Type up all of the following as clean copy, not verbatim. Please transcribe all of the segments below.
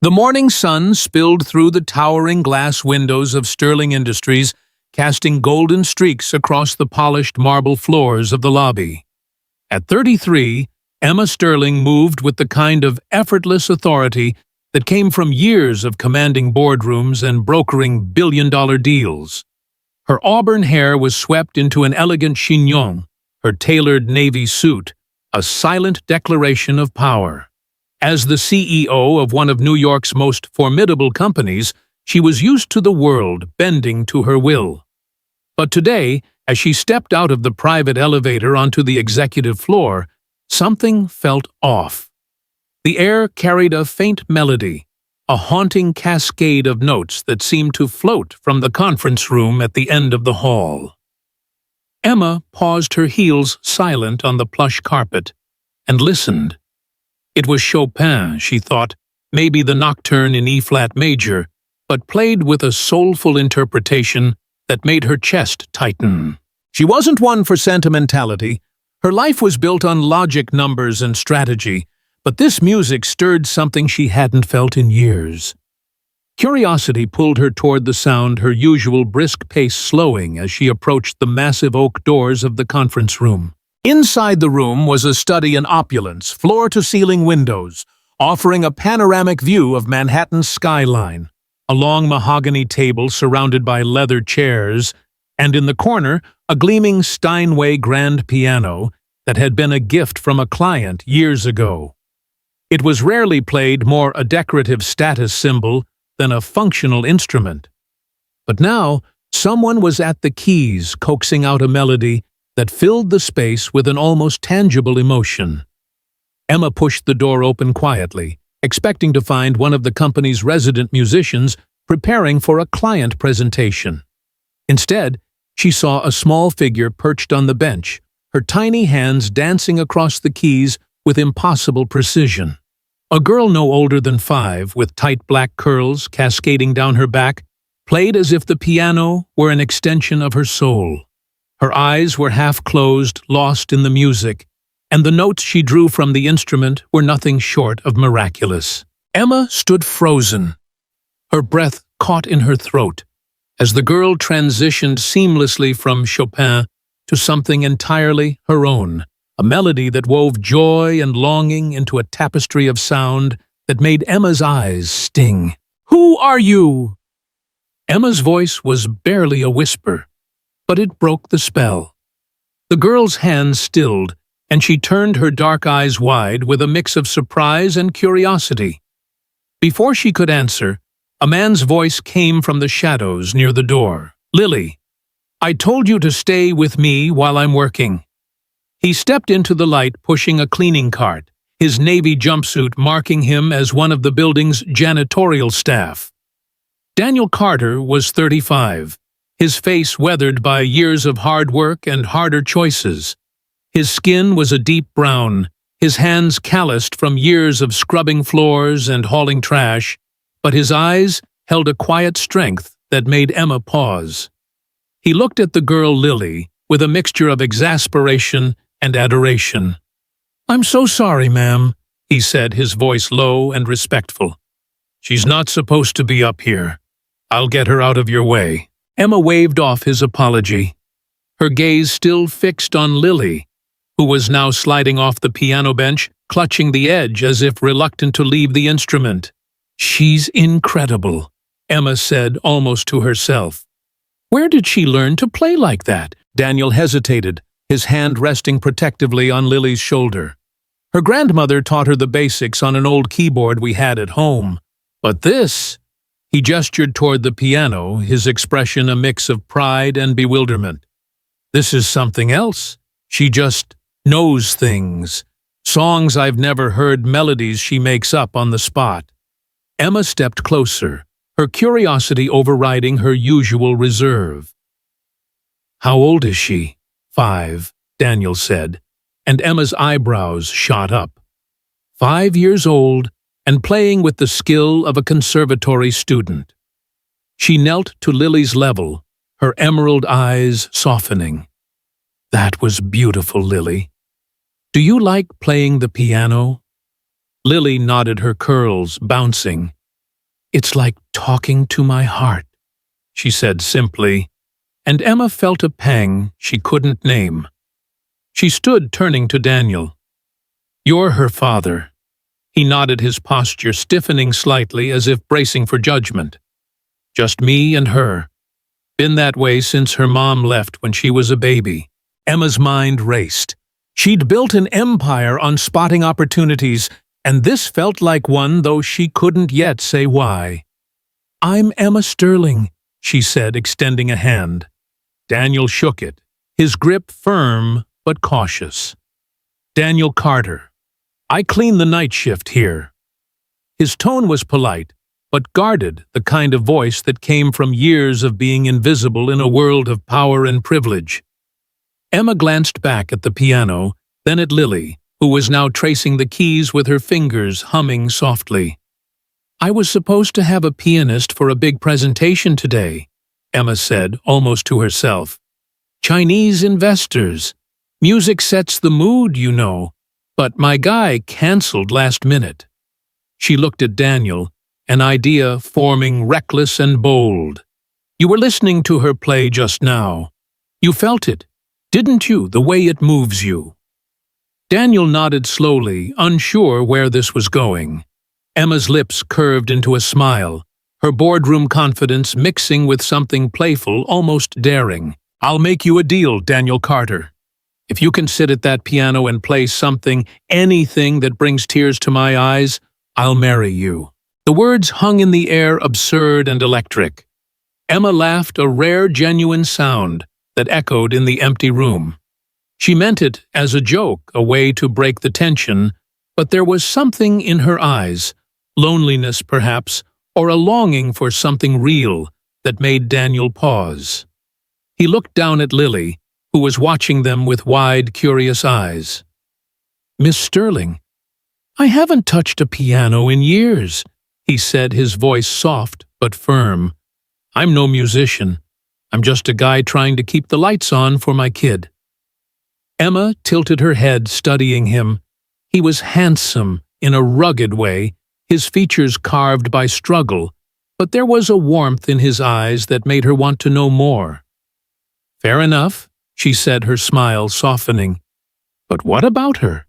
The morning sun spilled through the towering glass windows of Sterling Industries, casting golden streaks across the polished marble floors of the lobby. At 33, Emma Sterling moved with the kind of effortless authority that came from years of commanding boardrooms and brokering billion-dollar deals. Her auburn hair was swept into an elegant chignon, her tailored navy suit, a silent declaration of power. As the CEO of one of New York's most formidable companies, she was used to the world bending to her will. But today, as she stepped out of the private elevator onto the executive floor, something felt off. The air carried a faint melody, a haunting cascade of notes that seemed to float from the conference room at the end of the hall. Emma paused, her heels silent on the plush carpet, and listened. It was Chopin, she thought, maybe the Nocturne in E-flat major, but played with a soulful interpretation that made her chest tighten. She wasn't one for sentimentality. Her life was built on logic, numbers, and strategy, but this music stirred something she hadn't felt in years. Curiosity pulled her toward the sound, her usual brisk pace slowing as she approached the massive oak doors of the conference room. Inside the room was a study in opulence, floor-to-ceiling windows, offering a panoramic view of Manhattan's skyline. A long mahogany table surrounded by leather chairs, and in the corner, a gleaming Steinway grand piano that had been a gift from a client years ago. It was rarely played, more a decorative status symbol than a functional instrument. But now, someone was at the keys, coaxing out a melody that filled the space with an almost tangible emotion. Emma pushed the door open quietly, expecting to find one of the company's resident musicians preparing for a client presentation. Instead, she saw a small figure perched on the bench, her tiny hands dancing across the keys with impossible precision. A girl no older than 5, with tight black curls cascading down her back, played as if the piano were an extension of her soul. Her eyes were half closed, lost in the music, and the notes she drew from the instrument were nothing short of miraculous. Emma stood frozen, her breath caught in her throat, as the girl transitioned seamlessly from Chopin to something entirely her own, a melody that wove joy and longing into a tapestry of sound that made Emma's eyes sting. "Who are you?" Emma's voice was barely a whisper, but it broke the spell. The girl's hands stilled, and she turned her dark eyes wide with a mix of surprise and curiosity. Before she could answer, a man's voice came from the shadows near the door. "Lily, I told you to stay with me while I'm working." He stepped into the light, pushing a cleaning cart, his navy jumpsuit marking him as one of the building's janitorial staff. Daniel Carter was 35, his face weathered by years of hard work and harder choices. His skin was a deep brown, his hands calloused from years of scrubbing floors and hauling trash, but his eyes held a quiet strength that made Emma pause. He looked at the girl Lily with a mixture of exasperation and adoration. "I'm so sorry, ma'am," he said, his voice low and respectful. "She's not supposed to be up here. I'll get her out of your way." Emma waved off his apology, her gaze still fixed on Lily, who was now sliding off the piano bench, clutching the edge as if reluctant to leave the instrument. "She's incredible," Emma said almost to herself. "Where did she learn to play like that?" Daniel hesitated, his hand resting protectively on Lily's shoulder. "Her grandmother taught her the basics on an old keyboard we had at home. But this—" He gestured toward the piano, his expression a mix of pride and bewilderment. "This is something else. She just knows things. Songs I've never heard, melodies she makes up on the spot." Emma stepped closer, her curiosity overriding her usual reserve. "How old is she?" 5, Daniel said, and Emma's eyebrows shot up. 5 years old, and playing with the skill of a conservatory student. She knelt to Lily's level, her emerald eyes softening. "That was beautiful, Lily. Do you like playing the piano?" Lily nodded, her curls bouncing, "It's like talking to my heart," she said simply, and Emma felt a pang she couldn't name. She stood turning to Daniel. "You're her father." He nodded, his posture stiffening slightly as if bracing for judgment. "Just me and her. Been that way since her mom left when she was a baby." Emma's mind raced. She'd built an empire on spotting opportunities, and this felt like one, though she couldn't yet say why. "I'm Emma Sterling," she said, extending a hand. Daniel shook it, his grip firm but cautious. "Daniel Carter. I clean the night shift here." His tone was polite, but guarded, the kind of voice that came from years of being invisible in a world of power and privilege. Emma glanced back at the piano, then at Lily, who was now tracing the keys with her fingers, humming softly. "I was supposed to have a pianist for a big presentation today," Emma said, almost to herself. "Chinese investors. Music sets the mood, you know, but my guy canceled last minute." She looked at Daniel, an idea forming reckless and bold. "You were listening to her play just now. You felt it, didn't you, the way it moves you?" Daniel nodded slowly, unsure where this was going. Emma's lips curved into a smile, her boardroom confidence mixing with something playful, almost daring. "I'll make you a deal, Daniel Carter. If you can sit at that piano and play something, anything that brings tears to my eyes, I'll marry you." The words hung in the air, absurd and electric. Emma laughed, a rare, genuine sound that echoed in the empty room. She meant it as a joke, a way to break the tension, but there was something in her eyes, loneliness perhaps, or a longing for something real, that made Daniel pause. He looked down at Lily, who was watching them with wide, curious eyes. "Miss Sterling, I haven't touched a piano in years," he said, his voice soft but firm. "I'm no musician. I'm just a guy trying to keep the lights on for my kid." Emma tilted her head, studying him. He was handsome in a rugged way, his features carved by struggle, but there was a warmth in his eyes that made her want to know more. "Fair enough," she said, her smile softening. "But what about her?"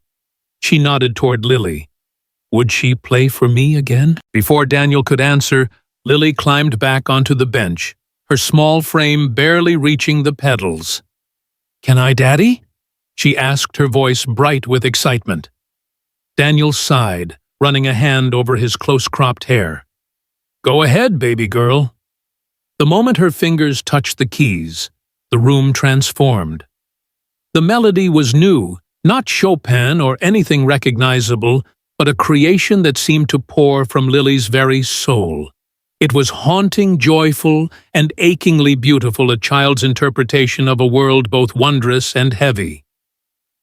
She nodded toward Lily. "Would she play for me again?" Before Daniel could answer, Lily climbed back onto the bench, her small frame barely reaching the pedals. "Can I, Daddy?" she asked, her voice bright with excitement. Daniel sighed, running a hand over his close-cropped hair. "Go ahead, baby girl." The moment her fingers touched the keys, the room transformed. The melody was new, not Chopin or anything recognizable, but a creation that seemed to pour from Lily's very soul. It was haunting, joyful, and achingly beautiful, a child's interpretation of a world both wondrous and heavy.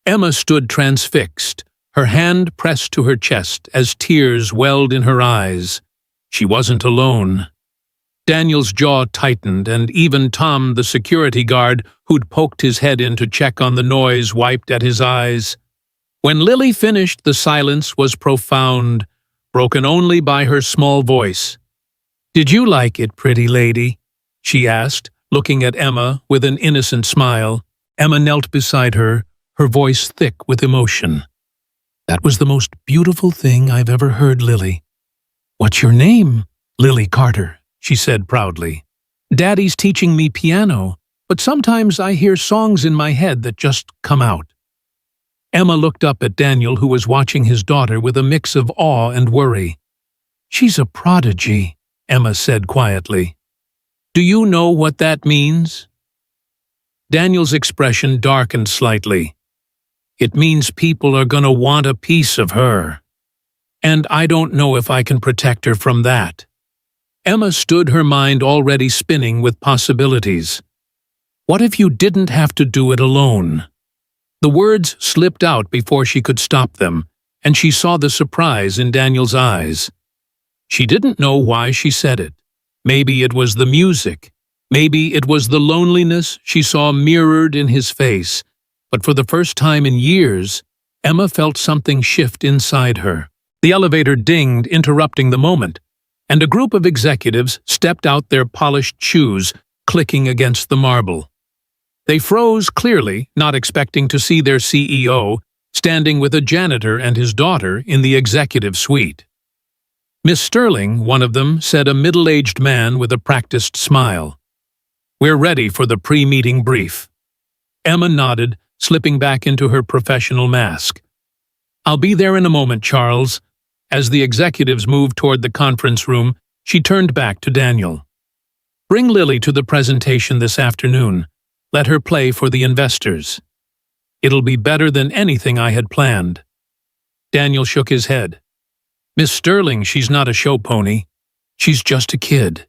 Emma stood transfixed, her hand pressed to her chest as tears welled in her eyes. She wasn't alone. Daniel's jaw tightened, and even Tom, the security guard, who'd poked his head in to check on the noise, wiped at his eyes. When Lily finished, the silence was profound, broken only by her small voice. "Did you like it, pretty lady?" she asked, looking at Emma with an innocent smile. Emma knelt beside her, her voice thick with emotion. "That was the most beautiful thing I've ever heard, Lily." "What's your name?" "Lily Carter," she said proudly. "Daddy's teaching me piano, but sometimes I hear songs in my head that just come out." Emma looked up at Daniel, who was watching his daughter with a mix of awe and worry. "She's a prodigy," Emma said quietly. "Do you know what that means?" Daniel's expression darkened slightly. "It means people are gonna want a piece of her. And I don't know if I can protect her from that." Emma stood, her mind already spinning with possibilities. "What if you didn't have to do it alone?" The words slipped out before she could stop them, and she saw the surprise in Daniel's eyes. She didn't know why she said it. Maybe it was the music. Maybe it was the loneliness she saw mirrored in his face. But for the first time in years, Emma felt something shift inside her. The elevator dinged, interrupting the moment. and a group of executives stepped out, their polished shoes clicking against the marble. They froze clearly, not expecting to see their CEO standing with a janitor and his daughter in the executive suite. Miss Sterling, one of them, said, a middle-aged man with a practiced smile. "We're ready for the pre-meeting brief." Emma nodded, slipping back into her professional mask. "I'll be there in a moment, Charles." As the executives moved toward the conference room, she turned back to Daniel. "Bring Lily to the presentation this afternoon. Let her play for the investors. It'll be better than anything I had planned." Daniel shook his head. "Miss Sterling, she's not a show pony. She's just a kid."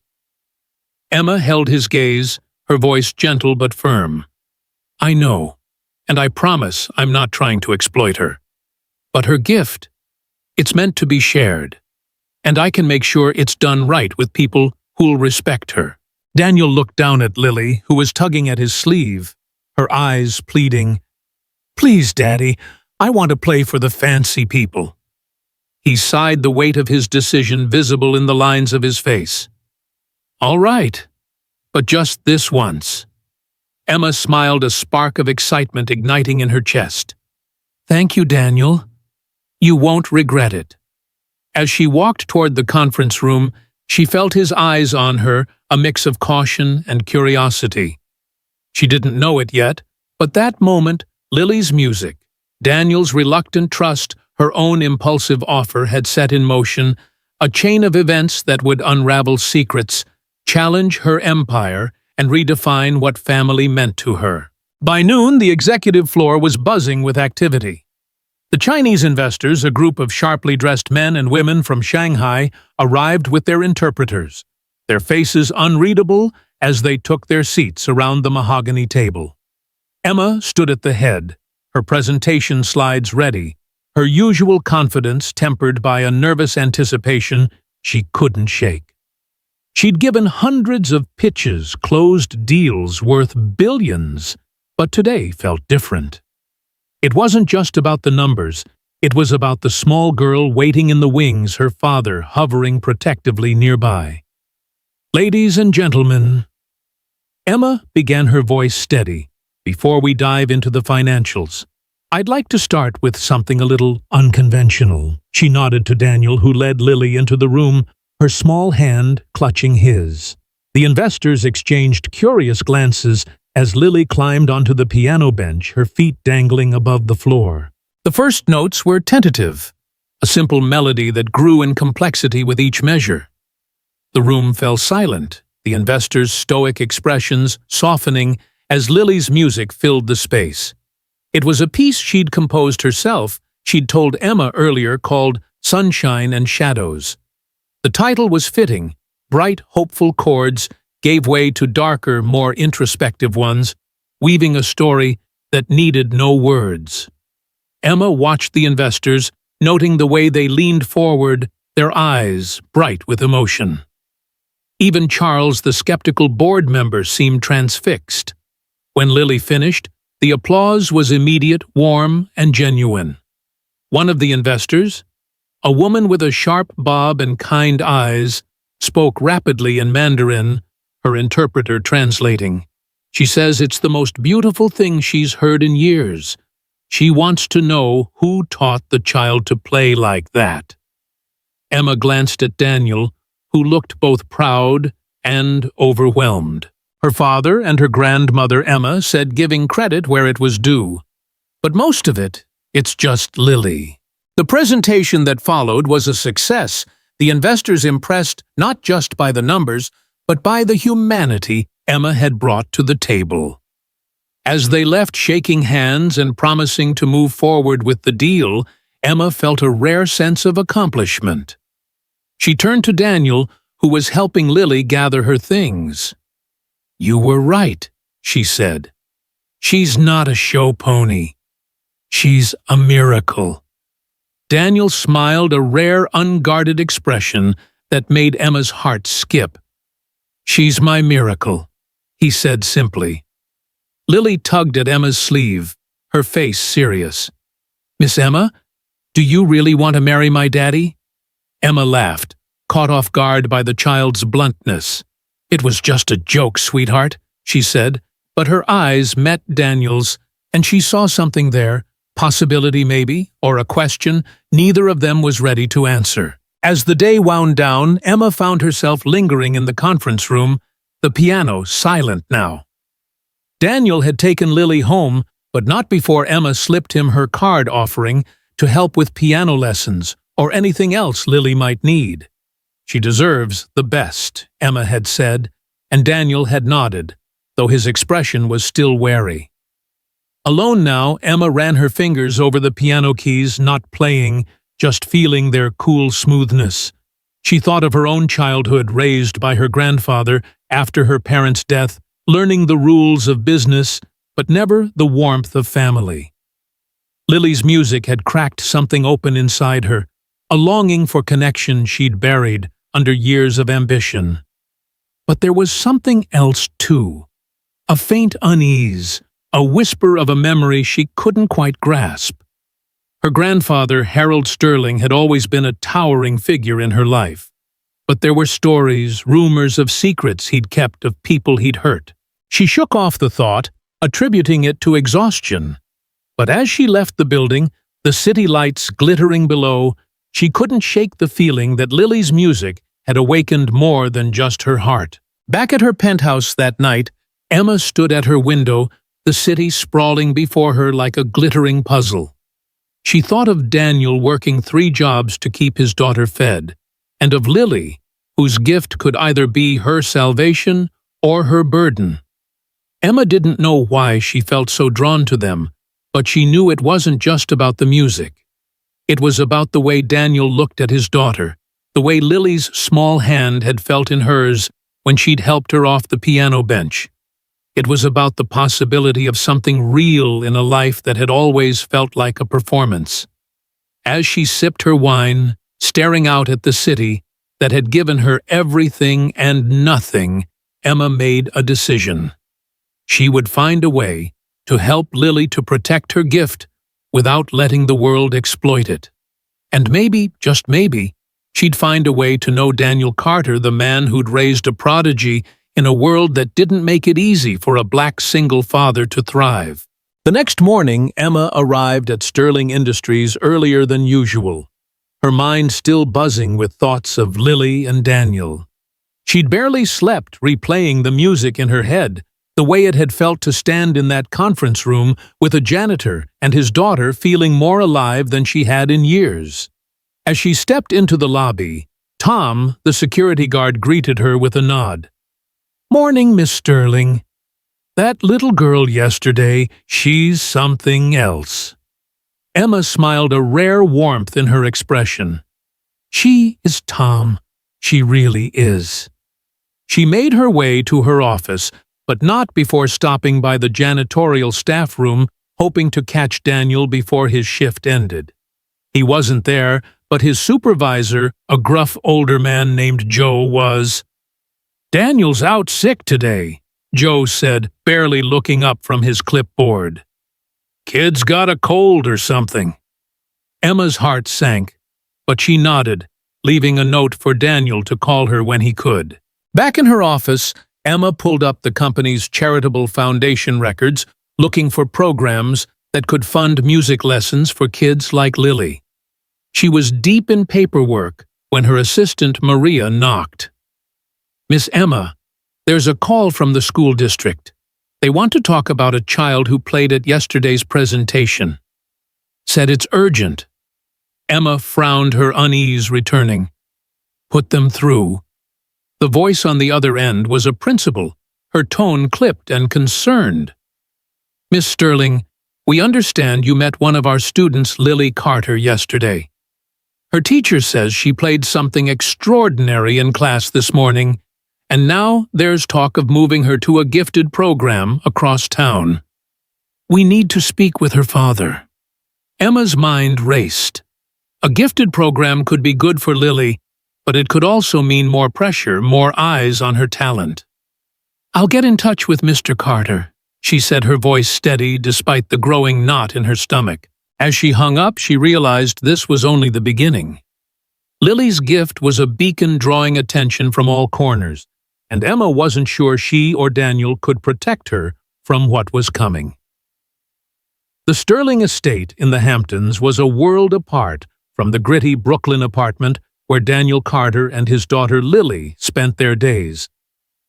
Emma held his gaze, her voice gentle but firm. "I know, and I promise I'm not trying to exploit her. But her gift, it's meant to be shared, and I can make sure it's done right with people who'll respect her." Daniel looked down at Lily, who was tugging at his sleeve, her eyes pleading, "Please, Daddy, I want to play for the fancy people." He sighed, the weight of his decision visible in the lines of his face. "All right, but just this once." Emma smiled, a spark of excitement igniting in her chest. "Thank you, Daniel. You won't regret it." As she walked toward the conference room, she felt his eyes on her, a mix of caution and curiosity. She didn't know it yet, but that moment, Lily's music, Daniel's reluctant trust, her own impulsive offer had set in motion a chain of events that would unravel secrets, challenge her empire, and redefine what family meant to her. By noon, the executive floor was buzzing with activity. The Chinese investors, a group of sharply dressed men and women from Shanghai, arrived with their interpreters, their faces unreadable as they took their seats around the mahogany table. Emma stood at the head, her presentation slides ready, her usual confidence tempered by a nervous anticipation she couldn't shake. She'd given hundreds of pitches, closed deals worth billions, but today felt different. It wasn't just about the numbers, it was about the small girl waiting in the wings, her father hovering protectively nearby. "Ladies and gentlemen," Emma began, her voice steady, "before we dive into the financials, I'd like to start with something a little unconventional." She nodded to Daniel, who led Lily into the room, her small hand clutching his. The investors exchanged curious glances as Lily climbed onto the piano bench, her feet dangling above the floor. The first notes were tentative, a simple melody that grew in complexity with each measure. The room fell silent, the investors' stoic expressions softening as Lily's music filled the space. It was a piece she'd composed herself, she'd told Emma earlier, called Sunshine and Shadows. The title was fitting. Bright, hopeful chords gave way to darker, more introspective ones, weaving a story that needed no words. Emma watched the investors, noting the way they leaned forward, their eyes bright with emotion. Even Charles, the skeptical board member, seemed transfixed. When Lily finished, the applause was immediate, warm, and genuine. One of the investors, a woman with a sharp bob and kind eyes, spoke rapidly in Mandarin, her interpreter translating. She says it's the most beautiful thing she's heard in years. She wants to know who taught the child to play like that. Emma glanced at Daniel, who looked both proud and overwhelmed. Her father and her grandmother, Emma, said, giving credit where it was due. But most of it's just Lily. The presentation that followed was a success. The investors impressed not just by the numbers, but by the humanity Emma had brought to the table. As they left shaking hands and promising to move forward with the deal, Emma felt a rare sense of accomplishment. She turned to Daniel, who was helping Lily gather her things. "You were right," she said. "She's not a show pony. She's a miracle." Daniel smiled, a rare, unguarded expression that made Emma's heart skip. "She's my miracle," he said simply. Lily tugged at Emma's sleeve, her face serious. "Miss Emma, do you really want to marry my daddy?" Emma laughed, caught off guard by the child's bluntness. "It was just a joke, sweetheart," she said, but her eyes met Daniel's, and she saw something there, possibility maybe, or a question neither of them was ready to answer. As the day wound down, Emma found herself lingering in the conference room, the piano silent now. Daniel had taken Lily home, but not before Emma slipped him her card offering to help with piano lessons or anything else Lily might need. "She deserves the best," Emma had said, and Daniel had nodded, though his expression was still wary. Alone now, Emma ran her fingers over the piano keys, not playing, just feeling their cool smoothness. She thought of her own childhood raised by her grandfather after her parents' death, learning the rules of business, but never the warmth of family. Lily's music had cracked something open inside her, a longing for connection she'd buried under years of ambition. But there was something else, too. A faint unease, a whisper of a memory she couldn't quite grasp. Her grandfather, Harold Sterling, had always been a towering figure in her life. But there were stories, rumors of secrets he'd kept of people he'd hurt. She shook off the thought, attributing it to exhaustion. But as she left the building, the city lights glittering below, she couldn't shake the feeling that Lily's music had awakened more than just her heart. Back at her penthouse that night, Emma stood at her window, the city sprawling before her like a glittering puzzle. She thought of Daniel working 3 jobs to keep his daughter fed, and of Lily, whose gift could either be her salvation or her burden. Emma didn't know why she felt so drawn to them, but she knew it wasn't just about the music. It was about the way Daniel looked at his daughter, the way Lily's small hand had felt in hers when she'd helped her off the piano bench. It was about the possibility of something real in a life that had always felt like a performance. As she sipped her wine, staring out at the city that had given her everything and nothing, Emma made a decision. She would find a way to help Lily to protect her gift without letting the world exploit it. And maybe, just maybe, she'd find a way to know Daniel Carter, the man who'd raised a prodigy in a world that didn't make it easy for a black single father to thrive. The next morning, Emma arrived at Sterling Industries earlier than usual, her mind still buzzing with thoughts of Lily and Daniel. She'd barely slept, replaying the music in her head, the way it had felt to stand in that conference room with a janitor and his daughter feeling more alive than she had in years. As she stepped into the lobby, Tom, the security guard, greeted her with a nod. "Morning, Miss Sterling. That little girl yesterday, she's something else." Emma smiled, a rare warmth in her expression. "She is Tom. She really is." She made her way to her office, but not before stopping by the janitorial staff room, hoping to catch Daniel before his shift ended. He wasn't there, but his supervisor, a gruff older man named Joe, was. "Daniel's out sick today," Joe said, barely looking up from his clipboard. "Kid's got a cold or something." Emma's heart sank, but she nodded, leaving a note for Daniel to call her when he could. Back in her office, Emma pulled up the company's charitable foundation records, looking for programs that could fund music lessons for kids like Lily. She was deep in paperwork when her assistant Maria knocked. "Miss Emma, there's a call from the school district. They want to talk about a child who played at yesterday's presentation. Said it's urgent." Emma frowned, her unease returning. "Put them through." The voice on the other end was a principal, her tone clipped and concerned. "Miss Sterling, we understand you met one of our students, Lily Carter, yesterday. Her teacher says she played something extraordinary in class this morning, and now there's talk of moving her to a gifted program across town. We need to speak with her father." Emma's mind raced. A gifted program could be good for Lily, but it could also mean more pressure, more eyes on her talent. "I'll get in touch with Mr. Carter," she said, her voice steady despite the growing knot in her stomach. As she hung up, she realized this was only the beginning. Lily's gift was a beacon drawing attention from all corners, and Emma wasn't sure she or Daniel could protect her from what was coming. The Sterling estate in the Hamptons was a world apart from the gritty Brooklyn apartment where Daniel Carter and his daughter Lily spent their days.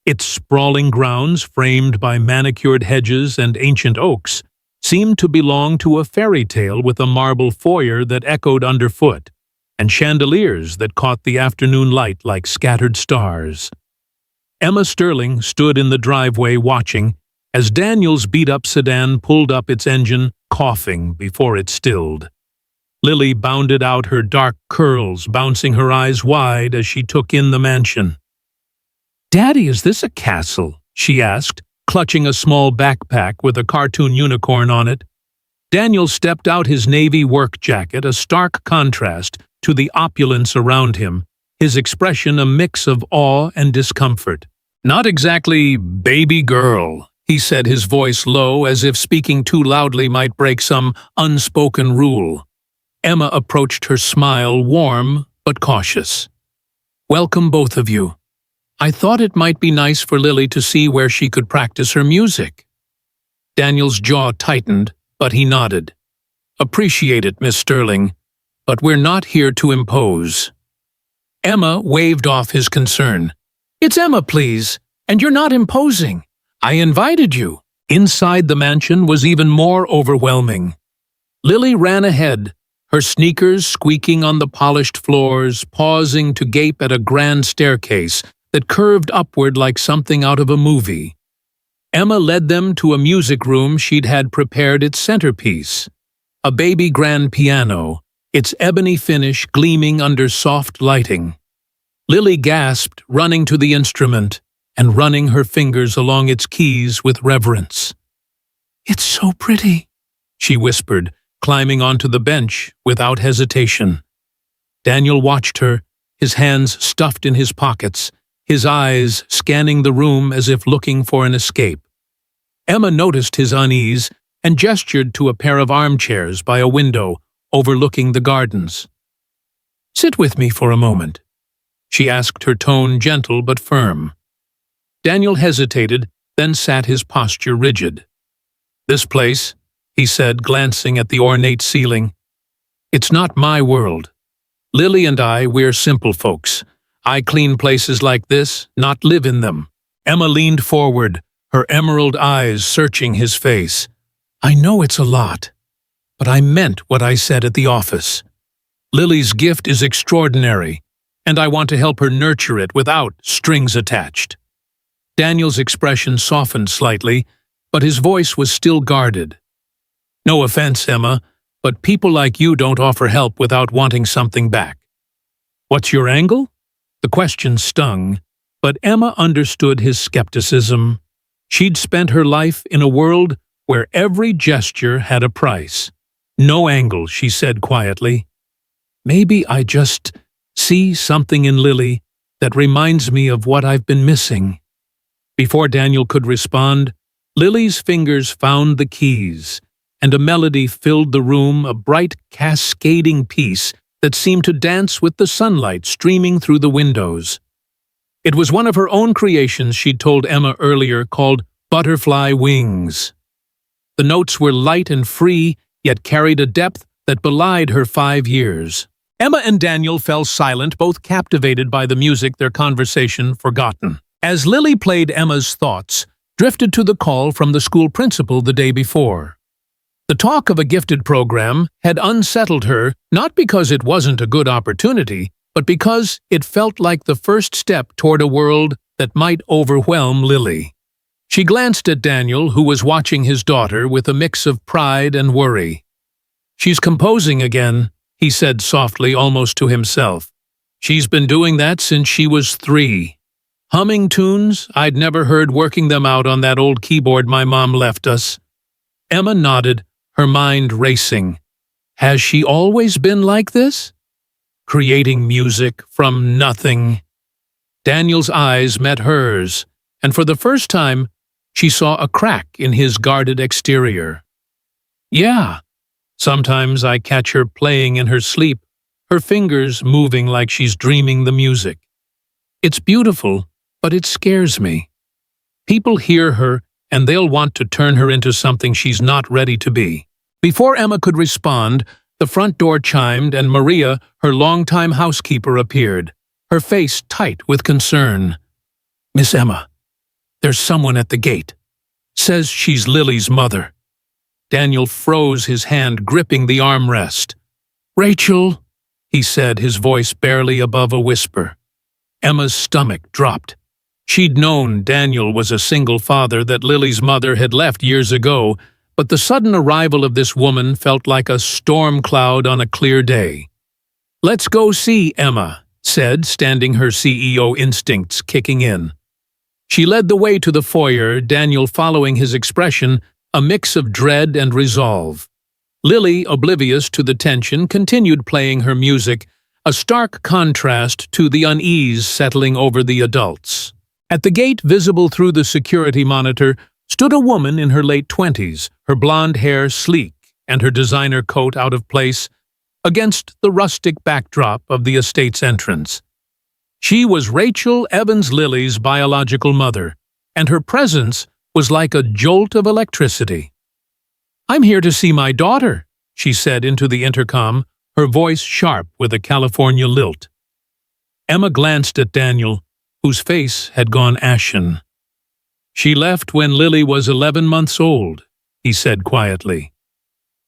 Its sprawling grounds, framed by manicured hedges and ancient oaks, seemed to belong to a fairy tale with a marble foyer that echoed underfoot, and chandeliers that caught the afternoon light like scattered stars. Emma Sterling stood in the driveway watching as Daniel's beat-up sedan pulled up its engine, coughing before it stilled. Lily bounded out her dark curls, bouncing her eyes wide as she took in the mansion. "Daddy, is this a castle?" she asked, clutching a small backpack with a cartoon unicorn on it. Daniel stepped out his navy work jacket, a stark contrast to the opulence around him, his expression a mix of awe and discomfort. "Not exactly baby girl," he said, his voice low, as if speaking too loudly might break some unspoken rule. Emma approached her smile, warm but cautious. "Welcome, both of you. I thought it might be nice for Lily to see where she could practice her music." Daniel's jaw tightened, but he nodded. "Appreciate it, Miss Sterling, but we're not here to impose." Emma waved off his concern. "It's Emma, please, and you're not imposing. I invited you." Inside the mansion was even more overwhelming. Lily ran ahead, her sneakers squeaking on the polished floors, pausing to gape at a grand staircase that curved upward like something out of a movie. Emma led them to a music room she'd had prepared its centerpiece, a baby grand piano, its ebony finish gleaming under soft lighting. Lily gasped, running to the instrument and running her fingers along its keys with reverence. "It's so pretty," she whispered, climbing onto the bench without hesitation. Daniel watched her, his hands stuffed in his pockets, his eyes scanning the room as if looking for an escape. Emma noticed his unease and gestured to a pair of armchairs by a window overlooking the gardens. "Sit with me for a moment," she asked, her tone gentle but firm. Daniel hesitated, then sat his posture rigid. "This place," he said, glancing at the ornate ceiling, "it's not my world. Lily and we're simple folks. I clean places like this, not live in them." Emma leaned forward, her emerald eyes searching his face. "I know it's a lot, but I meant what I said at the office. Lily's gift is extraordinary, and I want to help her nurture it without strings attached." Daniel's expression softened slightly, but his voice was still guarded. "No offense, Emma, but people like you don't offer help without wanting something back." "What's your angle?" The question stung, but Emma understood his skepticism. She'd spent her life in a world where every gesture had a price. "No angle," she said quietly. "Maybe I just see something in Lily that reminds me of what I've been missing." Before Daniel could respond, Lily's fingers found the keys, and a melody filled the room, a bright, cascading piece that seemed to dance with the sunlight streaming through the windows. It was one of her own creations she'd told Emma earlier, called Butterfly Wings. The notes were light and free, yet carried a depth that belied her 5 years. Emma and Daniel fell silent, both captivated by the music, their conversation forgotten. As Lily played, Emma's thoughts drifted to the call from the school principal the day before. The talk of a gifted program had unsettled her, not because it wasn't a good opportunity, but because it felt like the first step toward a world that might overwhelm Lily. She glanced at Daniel, who was watching his daughter with a mix of pride and worry. "She's composing again," he said softly, almost to himself. "She's been doing that since she was 3. Humming tunes I'd never heard, working them out on that old keyboard my mom left us." Emma nodded, her mind racing. Has she always been like this? Creating music from nothing? Daniel's eyes met hers, and for the first time, she saw a crack in his guarded exterior. "Yeah, sometimes I catch her playing in her sleep," her fingers moving like she's dreaming the music. It's beautiful, but it scares me. People hear her, and they'll want to turn her into something she's not ready to be. Before Emma could respond, the front door chimed and Maria, her longtime housekeeper, appeared, her face tight with concern. "Miss Emma, there's someone at the gate. Says she's Lily's mother." Daniel froze, his hand gripping the armrest. "Rachel," he said, his voice barely above a whisper. Emma's stomach dropped. She'd known Daniel was a single father, that Lily's mother had left years ago, but the sudden arrival of this woman felt like a storm cloud on a clear day. "Let's go see Emma," said, standing, her CEO instincts kicking in. She led the way to the foyer, Daniel following his expression, a mix of dread and resolve. Lily, oblivious to the tension, continued playing her music, a stark contrast to the unease settling over the adults. At the gate, visible through the security monitor, stood a woman in her late 20s, her blonde hair sleek and her designer coat out of place against the rustic backdrop of the estate's entrance. She was Rachel Evans Lily's biological mother, and her presence was like a jolt of electricity. "I'm here to see my daughter," she said into the intercom, her voice sharp with a California lilt. Emma glanced at Daniel, whose face had gone ashen. "She left when Lily was 11 months old," he said quietly.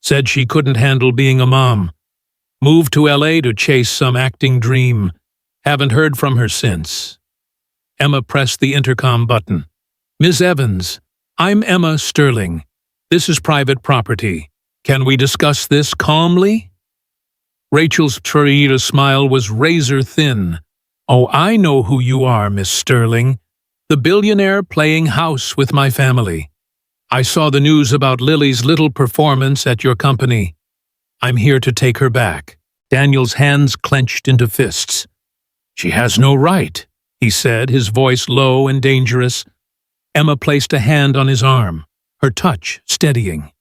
"Said she couldn't handle being a mom. Moved to LA to chase some acting dream. Haven't heard from her since." Emma pressed the intercom button. "Ms. Evans, I'm Emma Sterling. This is private property. Can we discuss this calmly?" Rachel's Charita smile was razor thin. "Oh, I know who you are, Miss Sterling. The billionaire playing house with my family. I saw the news about Lily's little performance at your company. I'm here to take her back." Daniel's hands clenched into fists. "She has no right," he said, his voice low and dangerous. Emma placed a hand on his arm, her touch steadying.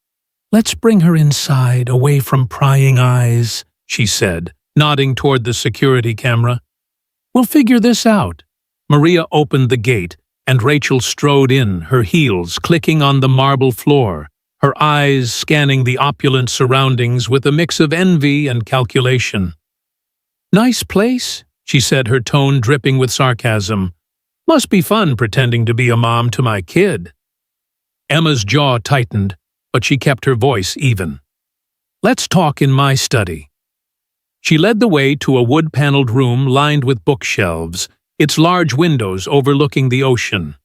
"Let's bring her inside, away from prying eyes," she said, nodding toward the security camera. "We'll figure this out." Maria opened the gate, and Rachel strode in, her heels clicking on the marble floor, her eyes scanning the opulent surroundings with a mix of envy and calculation. "Nice place," she said, her tone dripping with sarcasm. "Must be fun pretending to be a mom to my kid." Emma's jaw tightened, but she kept her voice even. "Let's talk in my study." She led the way to a wood-paneled room lined with bookshelves, its large windows overlooking the ocean.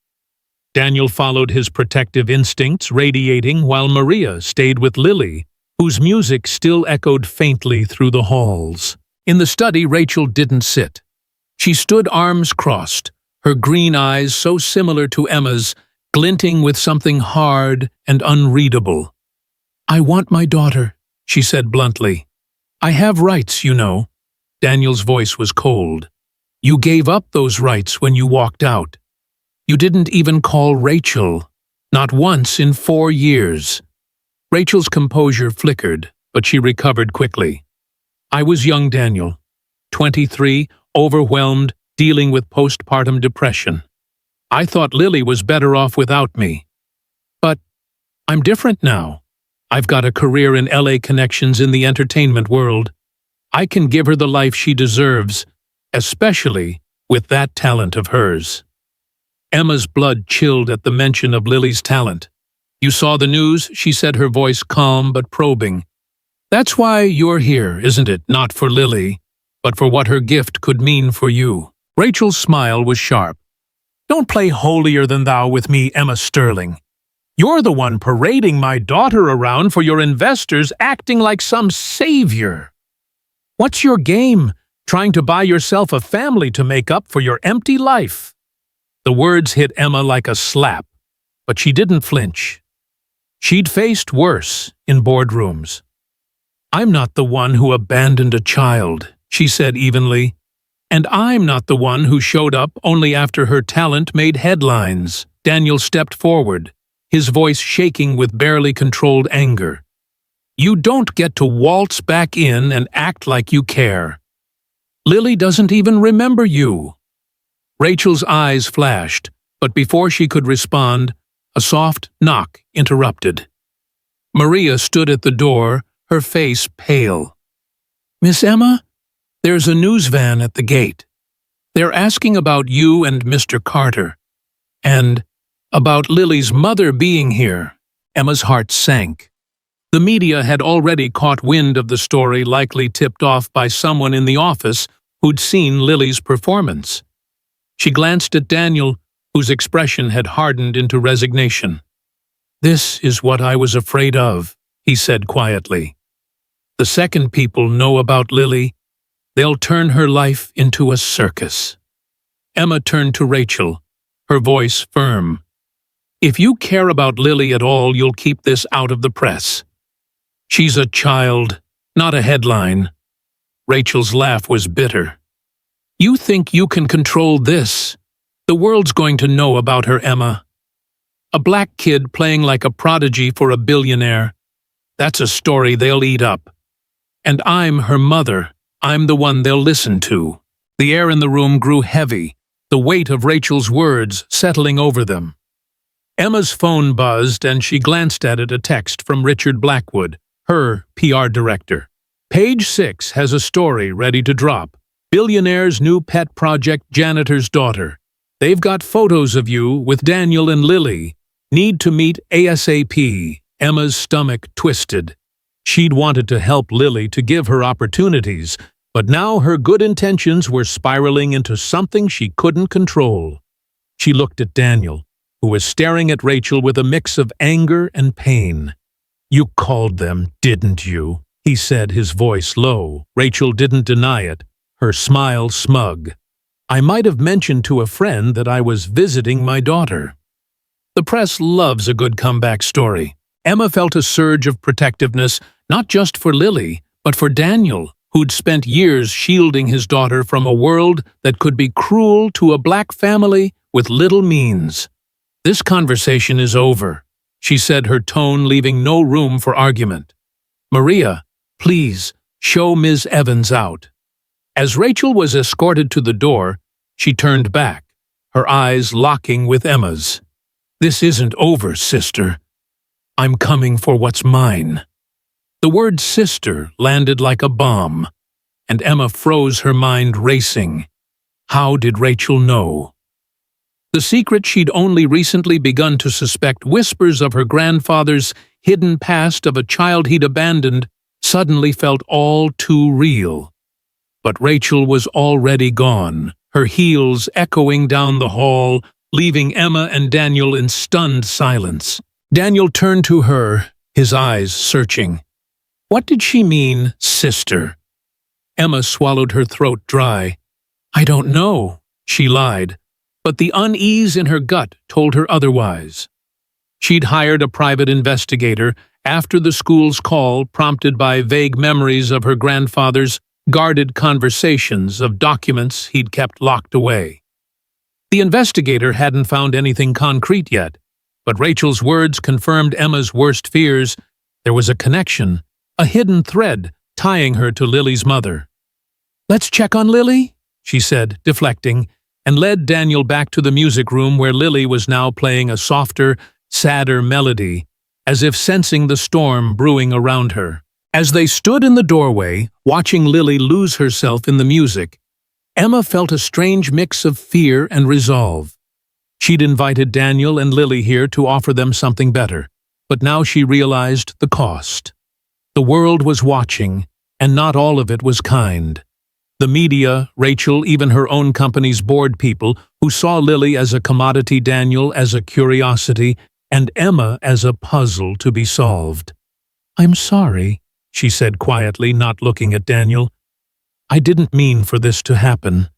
Daniel followed his protective instincts radiating while Maria stayed with Lily, whose music still echoed faintly through the halls. In the study, Rachel didn't sit. She stood arms crossed, her green eyes so similar to Emma's, glinting with something hard and unreadable. "I want my daughter," she said bluntly. "I have rights, you know." Daniel's voice was cold. "You gave up those rights when you walked out. You didn't even call Rachel, not once in 4 years." Rachel's composure flickered, but she recovered quickly. "I was young, Daniel, 23, overwhelmed, dealing with postpartum depression. I thought Lily was better off without me. But I'm different now. I've got a career in LA connections in the entertainment world. I can give her the life she deserves, especially with that talent of hers." Emma's blood chilled at the mention of Lily's talent. "You saw the news," she said, her voice calm but probing. "That's why you're here, isn't it? Not for Lily, but for what her gift could mean for you." Rachel's smile was sharp. "Don't play holier-than-thou with me, Emma Sterling. You're the one parading my daughter around for your investors, acting like some savior. What's your game, trying to buy yourself a family to make up for your empty life?" The words hit Emma like a slap, but she didn't flinch. She'd faced worse in boardrooms. "I'm not the one who abandoned a child," she said evenly. "And I'm not the one who showed up only after her talent made headlines." Daniel stepped forward, his voice shaking with barely controlled anger. "You don't get to waltz back in and act like you care. Lily doesn't even remember you." Rachel's eyes flashed, but before she could respond, a soft knock interrupted. Maria stood at the door, her face pale. "Miss Emma, there's a news van at the gate. They're asking about you and Mr. Carter, and about Lily's mother being here." Emma's heart sank. The media had already caught wind of the story, likely tipped off by someone in the office who'd seen Lily's performance. She glanced at Daniel, whose expression had hardened into resignation. "This is what I was afraid of," he said quietly. "The second people know about Lily, they'll turn her life into a circus." Emma turned to Rachel, her voice firm. "If you care about Lily at all, you'll keep this out of the press. She's a child, not a headline." Rachel's laugh was bitter. "You think you can control this? The world's going to know about her, Emma. A black kid playing like a prodigy for a billionaire. That's a story they'll eat up. And I'm her mother. I'm the one they'll listen to." The air in the room grew heavy, the weight of Rachel's words settling over them. Emma's phone buzzed and she glanced at it, a text from Richard Blackwood, her PR director. "Page 6 has a story ready to drop. Billionaire's new pet project, Janitor's Daughter. They've got photos of you with Daniel and Lily. Need to meet ASAP." Emma's stomach twisted. She'd wanted to help Lily, to give her opportunities, but now her good intentions were spiraling into something she couldn't control. She looked at Daniel, who was staring at Rachel with a mix of anger and pain. "You called them, didn't you?" he said, his voice low. Rachel didn't deny it, her smile smug. "I might have mentioned to a friend that I was visiting my daughter." The press loves a good comeback story. Emma felt a surge of protectiveness, not just for Lily, but for Daniel, who'd spent years shielding his daughter from a world that could be cruel to a black family with little means. "This conversation is over," she said, her tone leaving no room for argument. "Maria, please, show Ms. Evans out." As Rachel was escorted to the door, she turned back, her eyes locking with Emma's. "This isn't over, sister. I'm coming for what's mine." The word sister landed like a bomb, and Emma froze, her mind racing. How did Rachel know? The secret she'd only recently begun to suspect, whispers of her grandfather's hidden past, of a child he'd abandoned, suddenly felt all too real. But Rachel was already gone, her heels echoing down the hall, leaving Emma and Daniel in stunned silence. Daniel turned to her, his eyes searching. What did she mean, sister? Emma swallowed her throat dry. "I don't know," she lied, but the unease in her gut told her otherwise. She'd hired a private investigator after the school's call, prompted by vague memories of her grandfather's guarded conversations, of documents he'd kept locked away. The investigator hadn't found anything concrete yet, but Rachel's words confirmed Emma's worst fears. There was a connection, a hidden thread tying her to Lily's mother. "Let's check on Lily," she said, deflecting, and led Daniel back to the music room, where Lily was now playing a softer, sadder melody, as if sensing the storm brewing around her. As they stood in the doorway, watching Lily lose herself in the music, Emma felt a strange mix of fear and resolve. She'd invited Daniel and Lily here to offer them something better, but now she realized the cost. The world was watching, and not all of it was kind. The media, Rachel, even her own company's board people, who saw Lily as a commodity, Daniel as a curiosity, and Emma as a puzzle to be solved. "I'm sorry," she said quietly, not looking at Daniel. "I didn't mean for this to happen."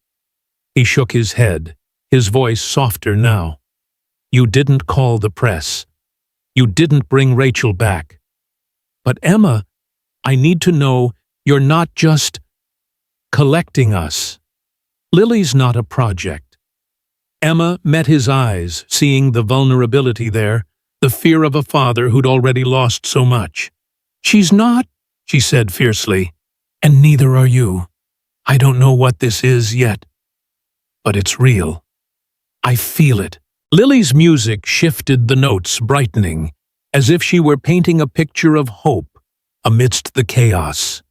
He shook his head, his voice softer now. "You didn't call the press. You didn't bring Rachel back. But Emma, I need to know you're not just collecting us. Lily's not a project." Emma met his eyes, seeing the vulnerability there, the fear of a father who'd already lost so much. "She's not," she said fiercely, "and neither are you. I don't know what this is yet, but it's real. I feel it. Lily's music shifted the notes, brightening, as if she were painting a picture of hope amidst the chaos.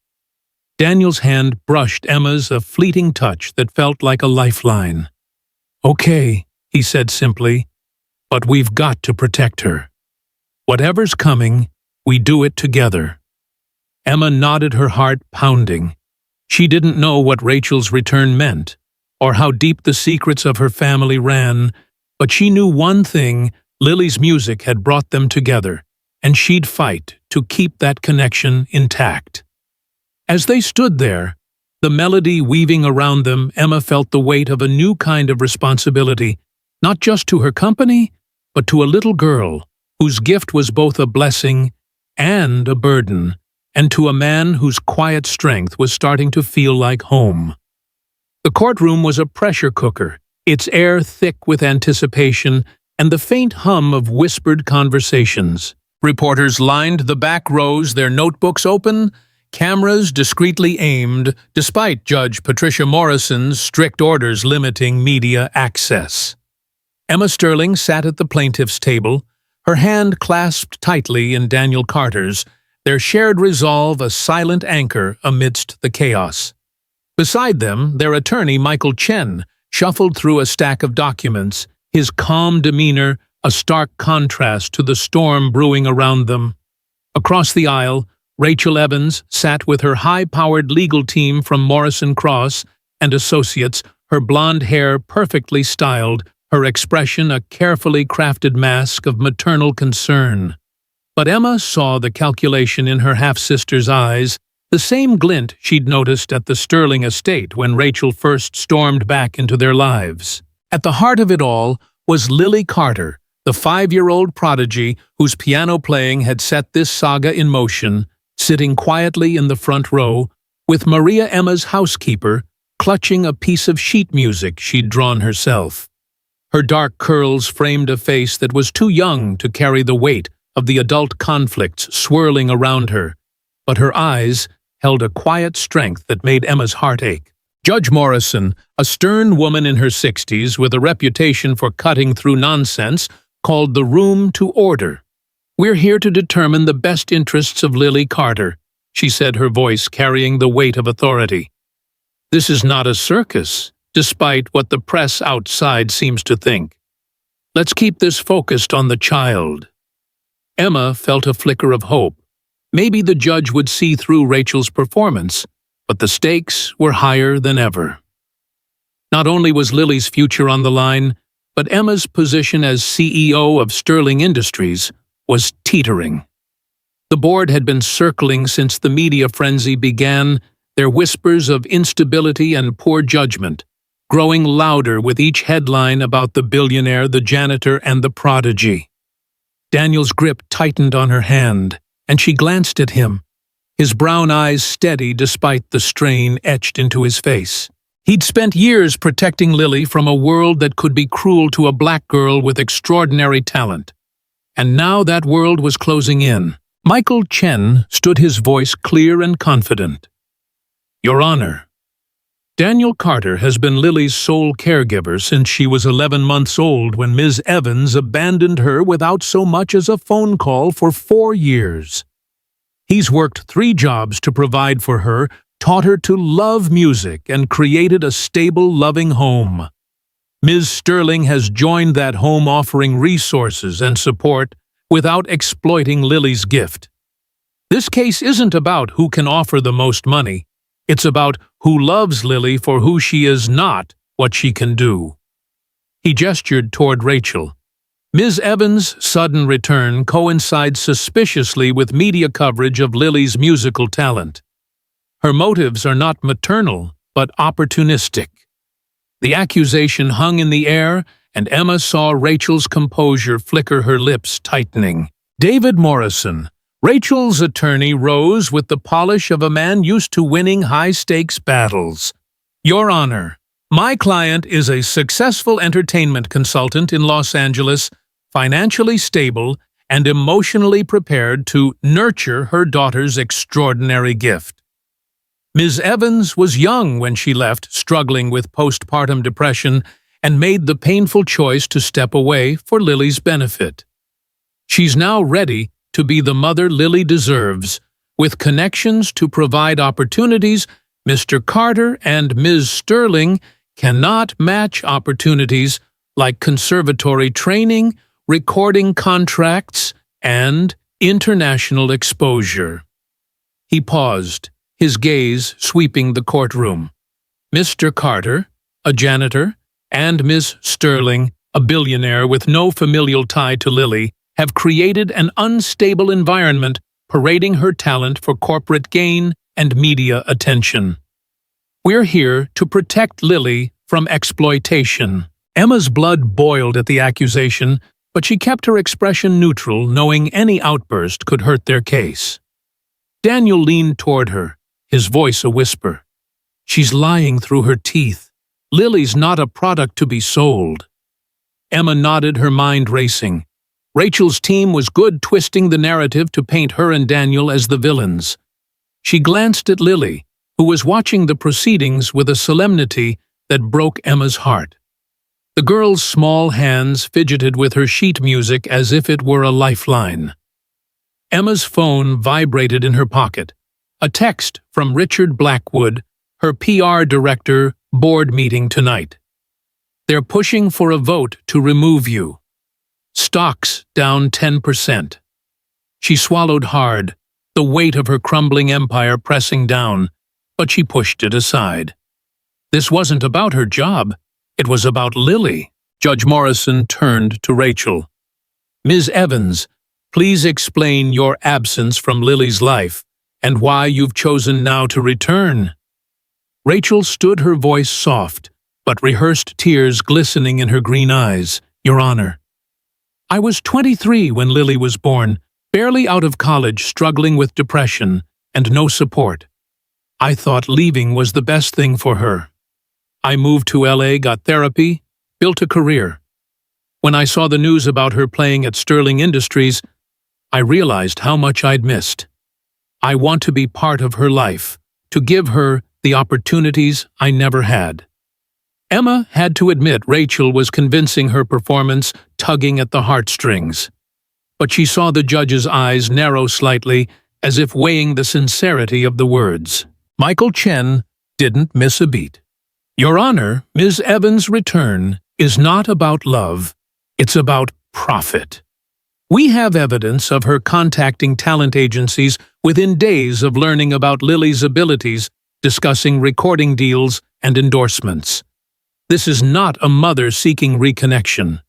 Daniel's hand brushed Emma's, a fleeting touch that felt like a lifeline. "Okay," he said simply, "but we've got to protect her. Whatever's coming, we do it together." Emma nodded, her heart pounding. She didn't know what Rachel's return meant, or how deep the secrets of her family ran, but she knew one thing: Lily's music had brought them together, and she'd fight to keep that connection intact. As they stood there, the melody weaving around them, Emma felt the weight of a new kind of responsibility, not just to her company, but to a little girl whose gift was both a blessing and a burden, and to a man whose quiet strength was starting to feel like home. The courtroom was a pressure cooker, its air thick with anticipation and the faint hum of whispered conversations. Reporters lined the back rows, their notebooks open, cameras discreetly aimed, despite Judge Patricia Morrison's strict orders limiting media access. Emma Sterling sat at the plaintiff's table, her hand clasped tightly in Daniel Carter's, their shared resolve a silent anchor amidst the chaos. Beside them, their attorney, Michael Chen, shuffled through a stack of documents, his calm demeanor a stark contrast to the storm brewing around them. Across the aisle, Rachel Evans sat with her high-powered legal team from Morrison Cross and Associates, her blonde hair perfectly styled, her expression a carefully crafted mask of maternal concern. But Emma saw the calculation in her half-sister's eyes, the same glint she'd noticed at the Sterling estate when Rachel first stormed back into their lives. At the heart of it all was Lily Carter, the 5-year-old prodigy whose piano playing had set this saga in motion, sitting quietly in the front row, with Maria, Emma's housekeeper, clutching a piece of sheet music she'd drawn herself. Her dark curls framed a face that was too young to carry the weight of the adult conflicts swirling around her, but her eyes held a quiet strength that made Emma's heart ache. Judge Morrison, a stern woman in her 60s with a reputation for cutting through nonsense, called the room to order. "We're here to determine the best interests of Lily Carter," she said, her voice carrying the weight of authority. "This is not a circus, despite what the press outside seems to think. Let's keep this focused on the child." Emma felt a flicker of hope. Maybe the judge would see through Rachel's performance, but the stakes were higher than ever. Not only was Lily's future on the line, but Emma's position as CEO of Sterling Industries was teetering. The board had been circling since the media frenzy began, their whispers of instability and poor judgment, growing louder with each headline about the billionaire, the janitor, and the prodigy. Daniel's grip tightened on her hand, and she glanced at him, his brown eyes steady despite the strain etched into his face. He'd spent years protecting Lily from a world that could be cruel to a black girl with extraordinary talent. And now that world was closing in. Michael Chen stood, his voice clear and confident. "Your Honor, Daniel Carter has been Lily's sole caregiver since she was 11 months old when Ms. Evans abandoned her without so much as a phone call for 4 years. He's worked 3 jobs to provide for her, taught her to love music, and created a stable, loving home. Ms. Sterling has joined that home, offering resources and support without exploiting Lily's gift. This case isn't about who can offer the most money. It's about who loves Lily for who she is, not what she can do." He gestured toward Rachel. Ms. Evans' sudden return coincides suspiciously with media coverage of Lily's musical talent. Her motives are not maternal, but opportunistic. The accusation hung in the air, and Emma saw Rachel's composure flicker, her lips tightening. David Morrison, Rachel's attorney, rose with the polish of a man used to winning high-stakes battles. "Your Honor, my client is a successful entertainment consultant in Los Angeles, financially stable and emotionally prepared to nurture her daughter's extraordinary gift." Ms. Evans was young when she left, struggling with postpartum depression, and made the painful choice to step away for Lily's benefit. She's now ready to be the mother Lily deserves. With connections to provide opportunities, Mr. Carter and Ms. Sterling cannot match opportunities like conservatory training, recording contracts, and international exposure. He paused, his gaze sweeping the courtroom. Mr. Carter, a janitor, and Ms. Sterling, a billionaire with no familial tie to Lily, have created an unstable environment parading her talent for corporate gain and media attention. We're here to protect Lily from exploitation. Emma's blood boiled at the accusation, but she kept her expression neutral, knowing any outburst could hurt their case. Daniel leaned toward her, his voice a whisper. She's lying through her teeth. Lily's not a product to be sold. Emma nodded, her mind racing. Rachel's team was good, twisting the narrative to paint her and Daniel as the villains. She glanced at Lily, who was watching the proceedings with a solemnity that broke Emma's heart. The girl's small hands fidgeted with her sheet music as if it were a lifeline. Emma's phone vibrated in her pocket. A text from Richard Blackwood, her PR director, board meeting tonight. They're pushing for a vote to remove you. Stocks down 10%. She swallowed hard, the weight of her crumbling empire pressing down, but she pushed it aside. This wasn't about her job. It was about Lily. Judge Morrison turned to Rachel. Ms. Evans, please explain your absence from Lily's life and why you've chosen now to return. Rachel stood, her voice soft, but rehearsed tears glistening in her green eyes. Your Honor, I was 23 when Lily was born, barely out of college, struggling with depression and no support. I thought leaving was the best thing for her. I moved to LA, got therapy, built a career. When I saw the news about her playing at Sterling Industries, I realized how much I'd missed. I want to be part of her life, to give her the opportunities I never had. Emma had to admit Rachel was convincing, her performance tugging at the heartstrings. But she saw the judge's eyes narrow slightly, as if weighing the sincerity of the words. Michael Chen didn't miss a beat. Your Honor, Ms. Evans' return is not about love, it's about profit. We have evidence of her contacting talent agencies within days of learning about Lily's abilities, discussing recording deals and endorsements. This is not a mother seeking reconnection.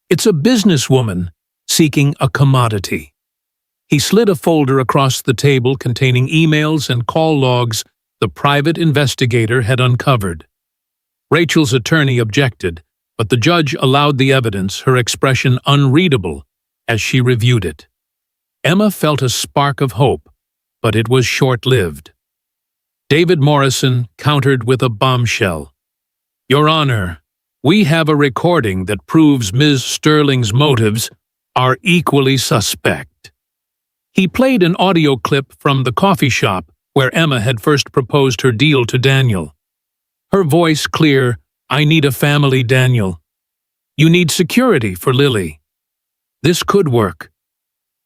It's a businesswoman seeking a commodity. He slid a folder across the table containing emails and call logs the private investigator had uncovered. Rachel's attorney objected, but the judge allowed the evidence, her expression unreadable as she reviewed it. Emma felt a spark of hope, but it was short-lived. David Morrison countered with a bombshell. Your Honor, we have a recording that proves Ms. Sterling's motives are equally suspect. He played an audio clip from the coffee shop where Emma had first proposed her deal to Daniel. Her voice clear, I need a family, Daniel. You need security for Lily. This could work.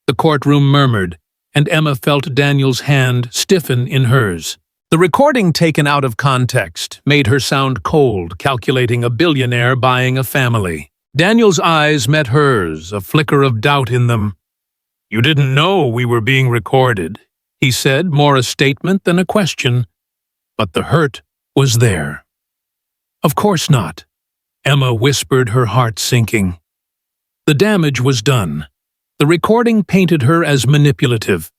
The courtroom murmured, and Emma felt Daniel's hand stiffen in hers. The recording taken out of context made her sound cold, calculating a billionaire buying a family. Daniel's eyes met hers, a flicker of doubt in them. You didn't know we were being recorded, he said, more a statement than a question. But the hurt was there. Of course not, Emma whispered, her heart sinking. The damage was done. The recording painted her as manipulative,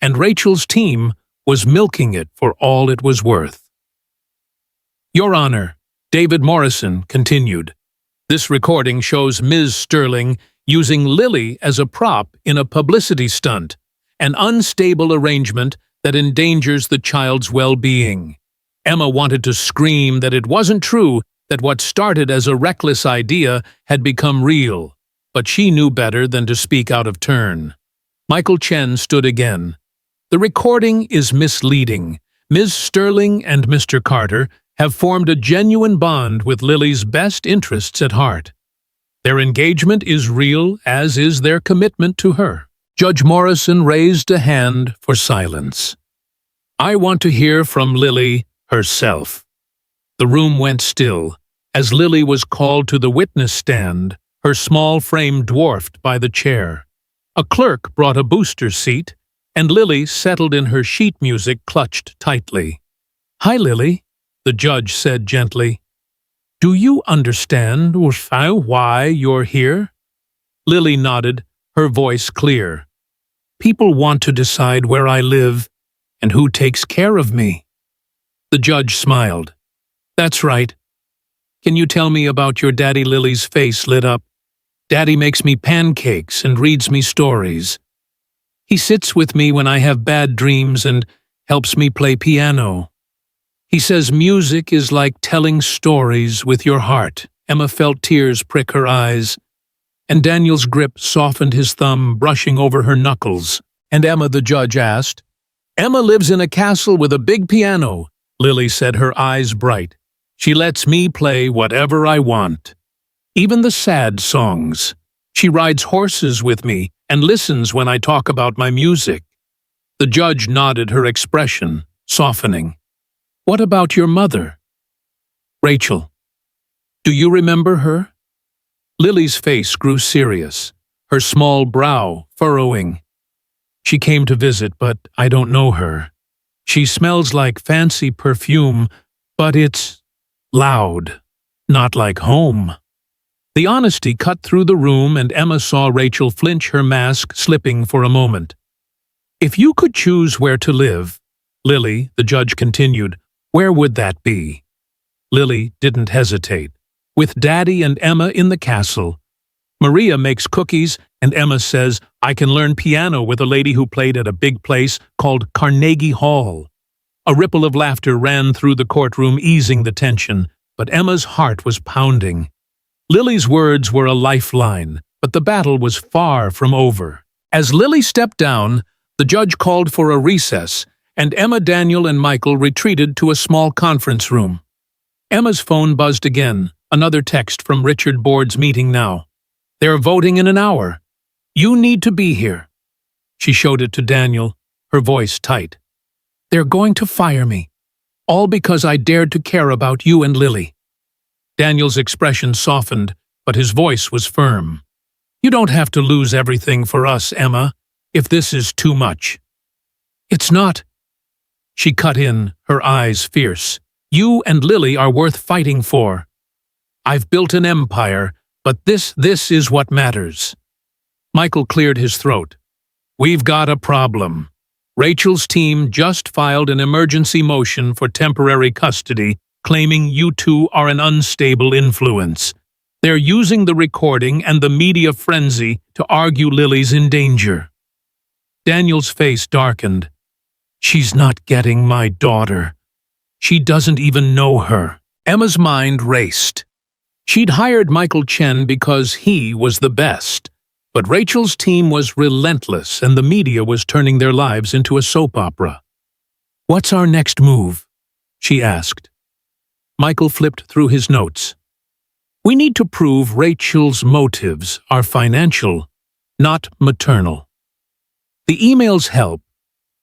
and Rachel's team was milking it for all it was worth. Your Honor, David Morrison continued, this recording shows Ms. Sterling using Lily as a prop in a publicity stunt, an unstable arrangement that endangers the child's well-being. Emma wanted to scream that it wasn't true, that what started as a reckless idea had become real, but she knew better than to speak out of turn. Michael Chen stood again. The recording is misleading. Ms. Sterling and Mr. Carter have formed a genuine bond with Lily's best interests at heart. Their engagement is real, as is their commitment to her. Judge Morrison raised a hand for silence. I want to hear from Lily herself. The room went still, as Lily was called to the witness stand, her small frame dwarfed by the chair. A clerk brought a booster seat, and Lily settled in her sheet music clutched tightly. Hi, Lily, the judge said gently. Do you understand why you're here? Lily nodded, her voice clear. People want to decide where I live and who takes care of me. The judge smiled. That's right. Can you tell me about your daddy? Lily's face lit up. Daddy makes me pancakes and reads me stories. He sits with me when I have bad dreams and helps me play piano. He says music is like telling stories with your heart. Emma felt tears prick her eyes, and Daniel's grip softened his thumb, brushing over her knuckles. And Emma, the judge asked. Emma lives in a castle with a big piano, Lily said, her eyes bright. She lets me play whatever I want. Even the sad songs. She rides horses with me and listens when I talk about my music. The judge nodded, her expression softening. What about your mother? Rachel. Do you remember her? Lily's face grew serious, her small brow furrowing. She came to visit, but I don't know her. She smells like fancy perfume, but it's loud, not like home. The honesty cut through the room, and Emma saw Rachel flinch, her mask slipping for a moment. If you could choose where to live, Lily, the judge continued, where would that be? Lily didn't hesitate. With Daddy and Emma in the castle. Maria makes cookies, and Emma says, I can learn piano with a lady who played at a big place called Carnegie Hall. A ripple of laughter ran through the courtroom, easing the tension, but Emma's heart was pounding. Lily's words were a lifeline, but the battle was far from over. As Lily stepped down, the judge called for a recess, and Emma, Daniel, and Michael retreated to a small conference room. Emma's phone buzzed again, another text from Richard Board's meeting now. They're voting in an hour. You need to be here. She showed it to Daniel, her voice tight. They're going to fire me, all because I dared to care about you and Lily. Daniel's expression softened, but his voice was firm. You don't have to lose everything for us, Emma, if this is too much. It's not. She cut in, her eyes fierce. You and Lily are worth fighting for. I've built an empire, but this is what matters. Michael cleared his throat. We've got a problem. Rachel's team just filed an emergency motion for temporary custody, claiming you two are an unstable influence. They're using the recording and the media frenzy to argue Lily's in danger. Daniel's face darkened. She's not getting my daughter. She doesn't even know her. Emma's mind raced. She'd hired Michael Chen because he was the best. But Rachel's team was relentless, and the media was turning their lives into a soap opera. What's our next move? She asked. Michael flipped through his notes. We need to prove Rachel's motives are financial, not maternal. The emails help,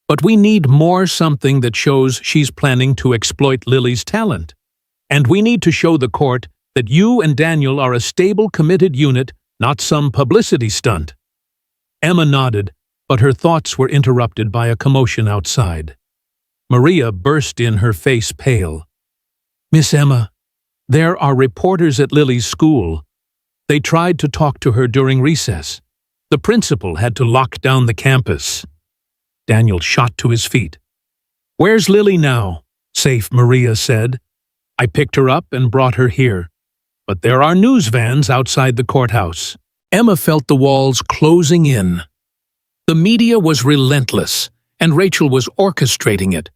but we need more, something that shows she's planning to exploit Lily's talent. And we need to show the court that you and Daniel are a stable, committed unit, not some publicity stunt. Emma nodded, but her thoughts were interrupted by a commotion outside. Maria burst in, her face pale. Miss Emma, there are reporters at Lily's school. They tried to talk to her during recess. The principal had to lock down the campus. Daniel shot to his feet. Where's Lily now? Safe, Maria said. I picked her up and brought her here. But there are news vans outside the courthouse. Emma felt the walls closing in. The media was relentless, and Rachel was orchestrating it,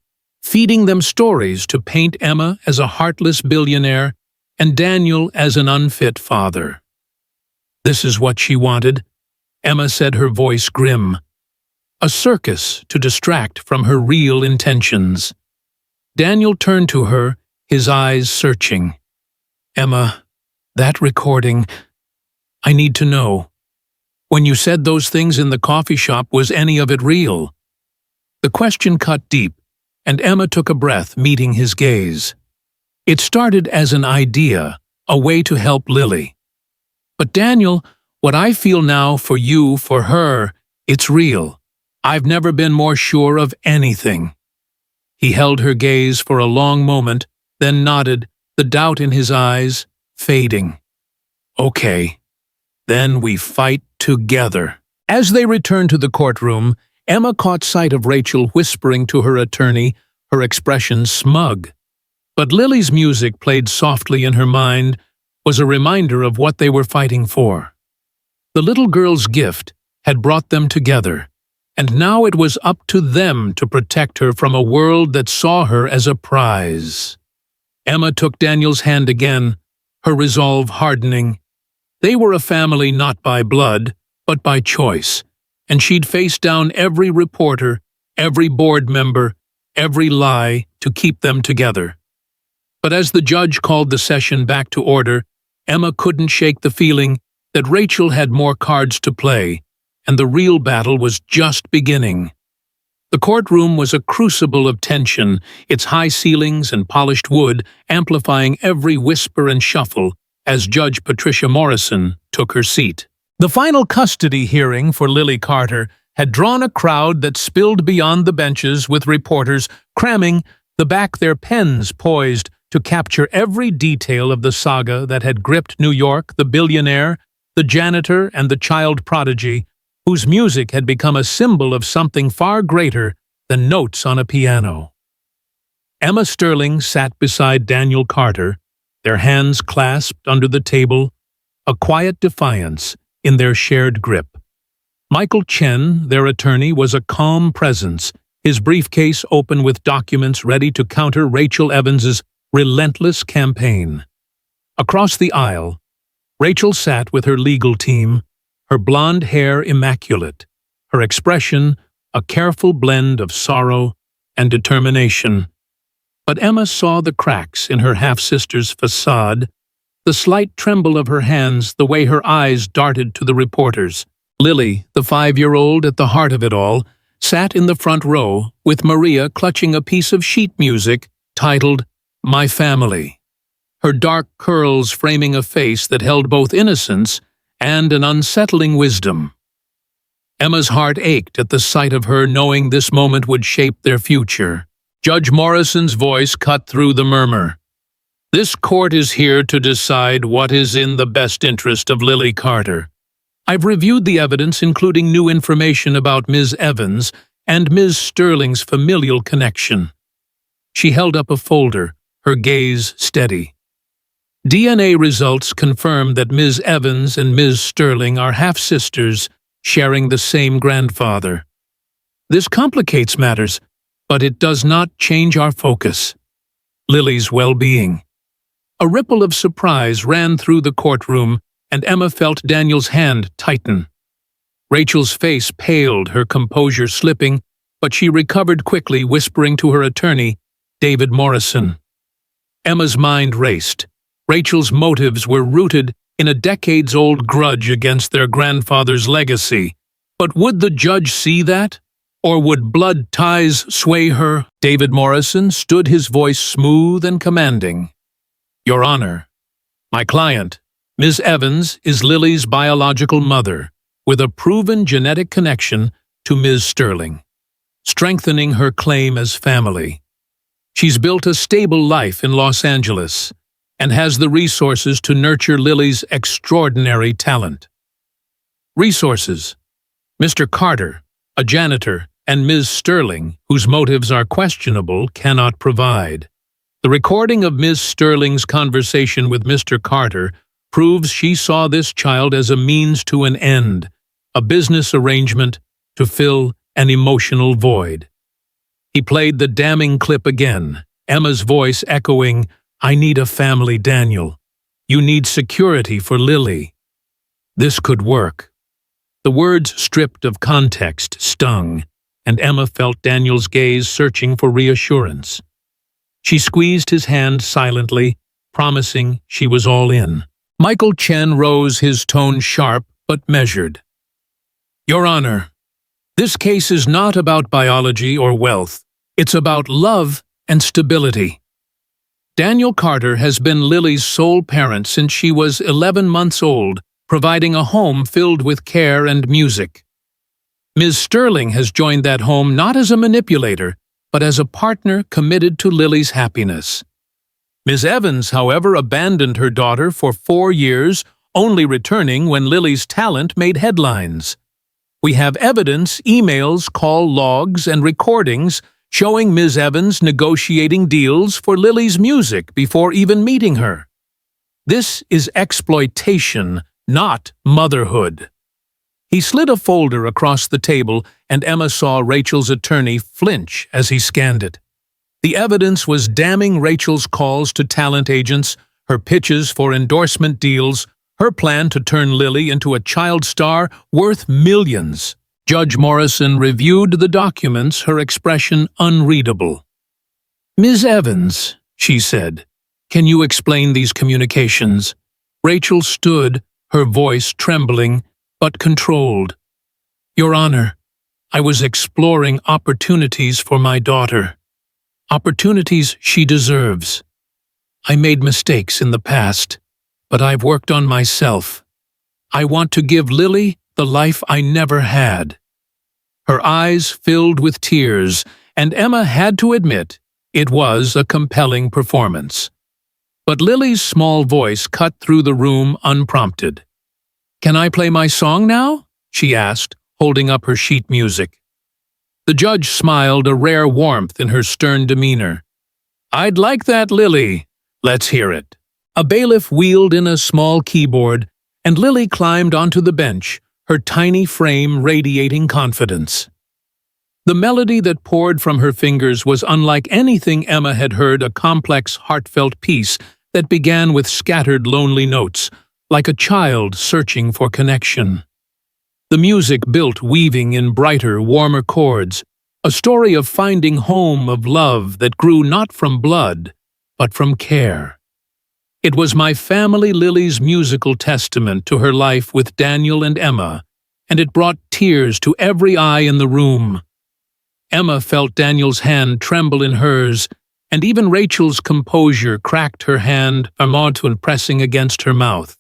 feeding them stories to paint Emma as a heartless billionaire and Daniel as an unfit father. This is what she wanted, Emma said, her voice grim. A circus to distract from her real intentions. Daniel turned to her, his eyes searching. "Emma, that recording, I need to know. When you said those things in the coffee shop, was any of it real?" The question cut deep, and Emma took a breath, meeting his gaze. "It started as an idea, a way to help Lily. But Daniel, what I feel now for you, for her, it's real. I've never been more sure of anything." He held her gaze for a long moment, then nodded, the doubt in his eyes fading. "Okay, then we fight together." As they returned to the courtroom, Emma caught sight of Rachel whispering to her attorney, her expression smug. But Lily's music, played softly in her mind, was a reminder of what they were fighting for. The little girl's gift had brought them together, and now it was up to them to protect her from a world that saw her as a prize. Emma took Daniel's hand again, her resolve hardening. They were a family not by blood, but by choice, and she'd face down every reporter, every board member, every lie to keep them together. But as the judge called the session back to order, Emma couldn't shake the feeling that Rachel had more cards to play, and the real battle was just beginning. The courtroom was a crucible of tension, its high ceilings and polished wood amplifying every whisper and shuffle as Judge Patricia Morrison took her seat. The final custody hearing for Lily Carter had drawn a crowd that spilled beyond the benches, with reporters cramming the back, their pens poised to capture every detail of the saga that had gripped New York, the billionaire, the janitor, and the child prodigy, whose music had become a symbol of something far greater than notes on a piano. Emma Sterling sat beside Daniel Carter, their hands clasped under the table, a quiet defiance in their shared grip. Michael Chen, their attorney, was a calm presence, his briefcase open with documents ready to counter Rachel Evans's relentless campaign. Across the aisle, Rachel sat with her legal team, her blonde hair immaculate, her expression a careful blend of sorrow and determination. But Emma saw the cracks in her half-sister's facade, the slight tremble of her hands, the way her eyes darted to the reporters. Lily, the 5-year-old at the heart of it all, sat in the front row, with Maria clutching a piece of sheet music titled My Family, her dark curls framing a face that held both innocence and an unsettling wisdom. Emma's heart ached at the sight of her, knowing this moment would shape their future. Judge Morrison's voice cut through the murmur. "This court is here to decide what is in the best interest of Lily Carter. I've reviewed the evidence, including new information about Ms. Evans and Ms. Sterling's familial connection." She held up a folder, her gaze steady. "DNA results confirm that Ms. Evans and Ms. Sterling are half-sisters sharing the same grandfather. This complicates matters, but it does not change our focus: Lily's well-being." A ripple of surprise ran through the courtroom, and Emma felt Daniel's hand tighten. Rachel's face paled, her composure slipping, but she recovered quickly, whispering to her attorney, David Morrison. Emma's mind raced. Rachel's motives were rooted in a decades-old grudge against their grandfather's legacy. But would the judge see that? Or would blood ties sway her? David Morrison stood, his voice smooth and commanding. "Your Honor, my client, Ms. Evans, is Lily's biological mother, with a proven genetic connection to Ms. Sterling, strengthening her claim as family. She's built a stable life in Los Angeles and has the resources to nurture Lily's extraordinary talent." Resources: Mr. Carter, a janitor, and Ms. Sterling, whose motives are questionable, cannot provide. The recording of Ms. Sterling's conversation with Mr. Carter proves she saw this child as a means to an end, a business arrangement to fill an emotional void. He played the damning clip again, Emma's voice echoing, "I need a family, Daniel. You need security for Lily." This could work. The words, stripped of context, stung, and Emma felt Daniel's gaze searching for reassurance. She squeezed his hand silently, promising she was all in. Michael Chen rose, his tone sharp but measured. Your Honor, this case is not about biology or wealth. It's about love and stability. Daniel Carter has been Lily's sole parent since she was 11 months old, providing a home filled with care and music. Ms. Sterling has joined that home not as a manipulator, but as a partner committed to Lily's happiness. Ms. Evans, however, abandoned her daughter for 4 years, only returning when Lily's talent made headlines. We have evidence, emails, call logs, and recordings showing Ms. Evans negotiating deals for Lily's music before even meeting her. This is exploitation, not motherhood. He slid a folder across the table, and Emma saw Rachel's attorney flinch as he scanned it. The evidence was damning: Rachel's calls to talent agents, her pitches for endorsement deals, her plan to turn Lily into a child star worth millions. Judge Morrison reviewed the documents, her expression unreadable. Ms. Evans, she said, can you explain these communications? Rachel stood, her voice trembling, but controlled. Your Honor, I was exploring opportunities for my daughter. Opportunities she deserves. I made mistakes in the past, but I've worked on myself. I want to give Lily the life I never had. Her eyes filled with tears, and Emma had to admit it was a compelling performance. But Lily's small voice cut through the room unprompted. Can I play my song now? She asked, holding up her sheet music. The judge smiled, a rare warmth in her stern demeanor. I'd like that, Lily. Let's hear it. A bailiff wheeled in a small keyboard, and Lily climbed onto the bench, her tiny frame radiating confidence. The melody that poured from her fingers was unlike anything Emma had heard, a complex, heartfelt piece that began with scattered, lonely notes, like a child searching for connection. The music built, weaving in brighter, warmer chords, a story of finding home, of love that grew not from blood, but from care. It was my family Lily's musical testament to her life with Daniel and Emma, and it brought tears to every eye in the room. Emma felt Daniel's hand tremble in hers, and even Rachel's composure cracked her hand, Armaude pressing against her mouth.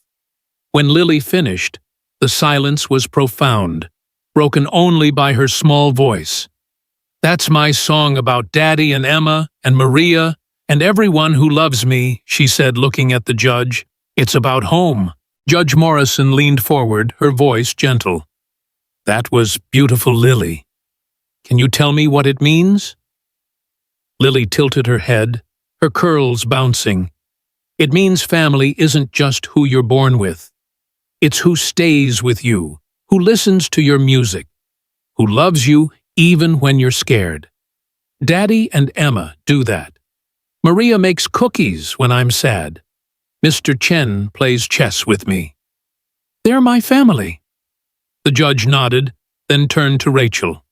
When Lily finished, the silence was profound, broken only by her small voice. That's my song about Daddy and Emma and Maria and everyone who loves me, she said, looking at the judge. It's about home. Judge Morrison leaned forward, her voice gentle. That was beautiful, Lily. Can you tell me what it means? Lily tilted her head, her curls bouncing. It means family isn't just who you're born with. It's who stays with you, who listens to your music, who loves you even when you're scared. Daddy and Emma do that. Maria makes cookies when I'm sad. Mr. Chen plays chess with me. They're my family. The judge nodded, then turned to Rachel.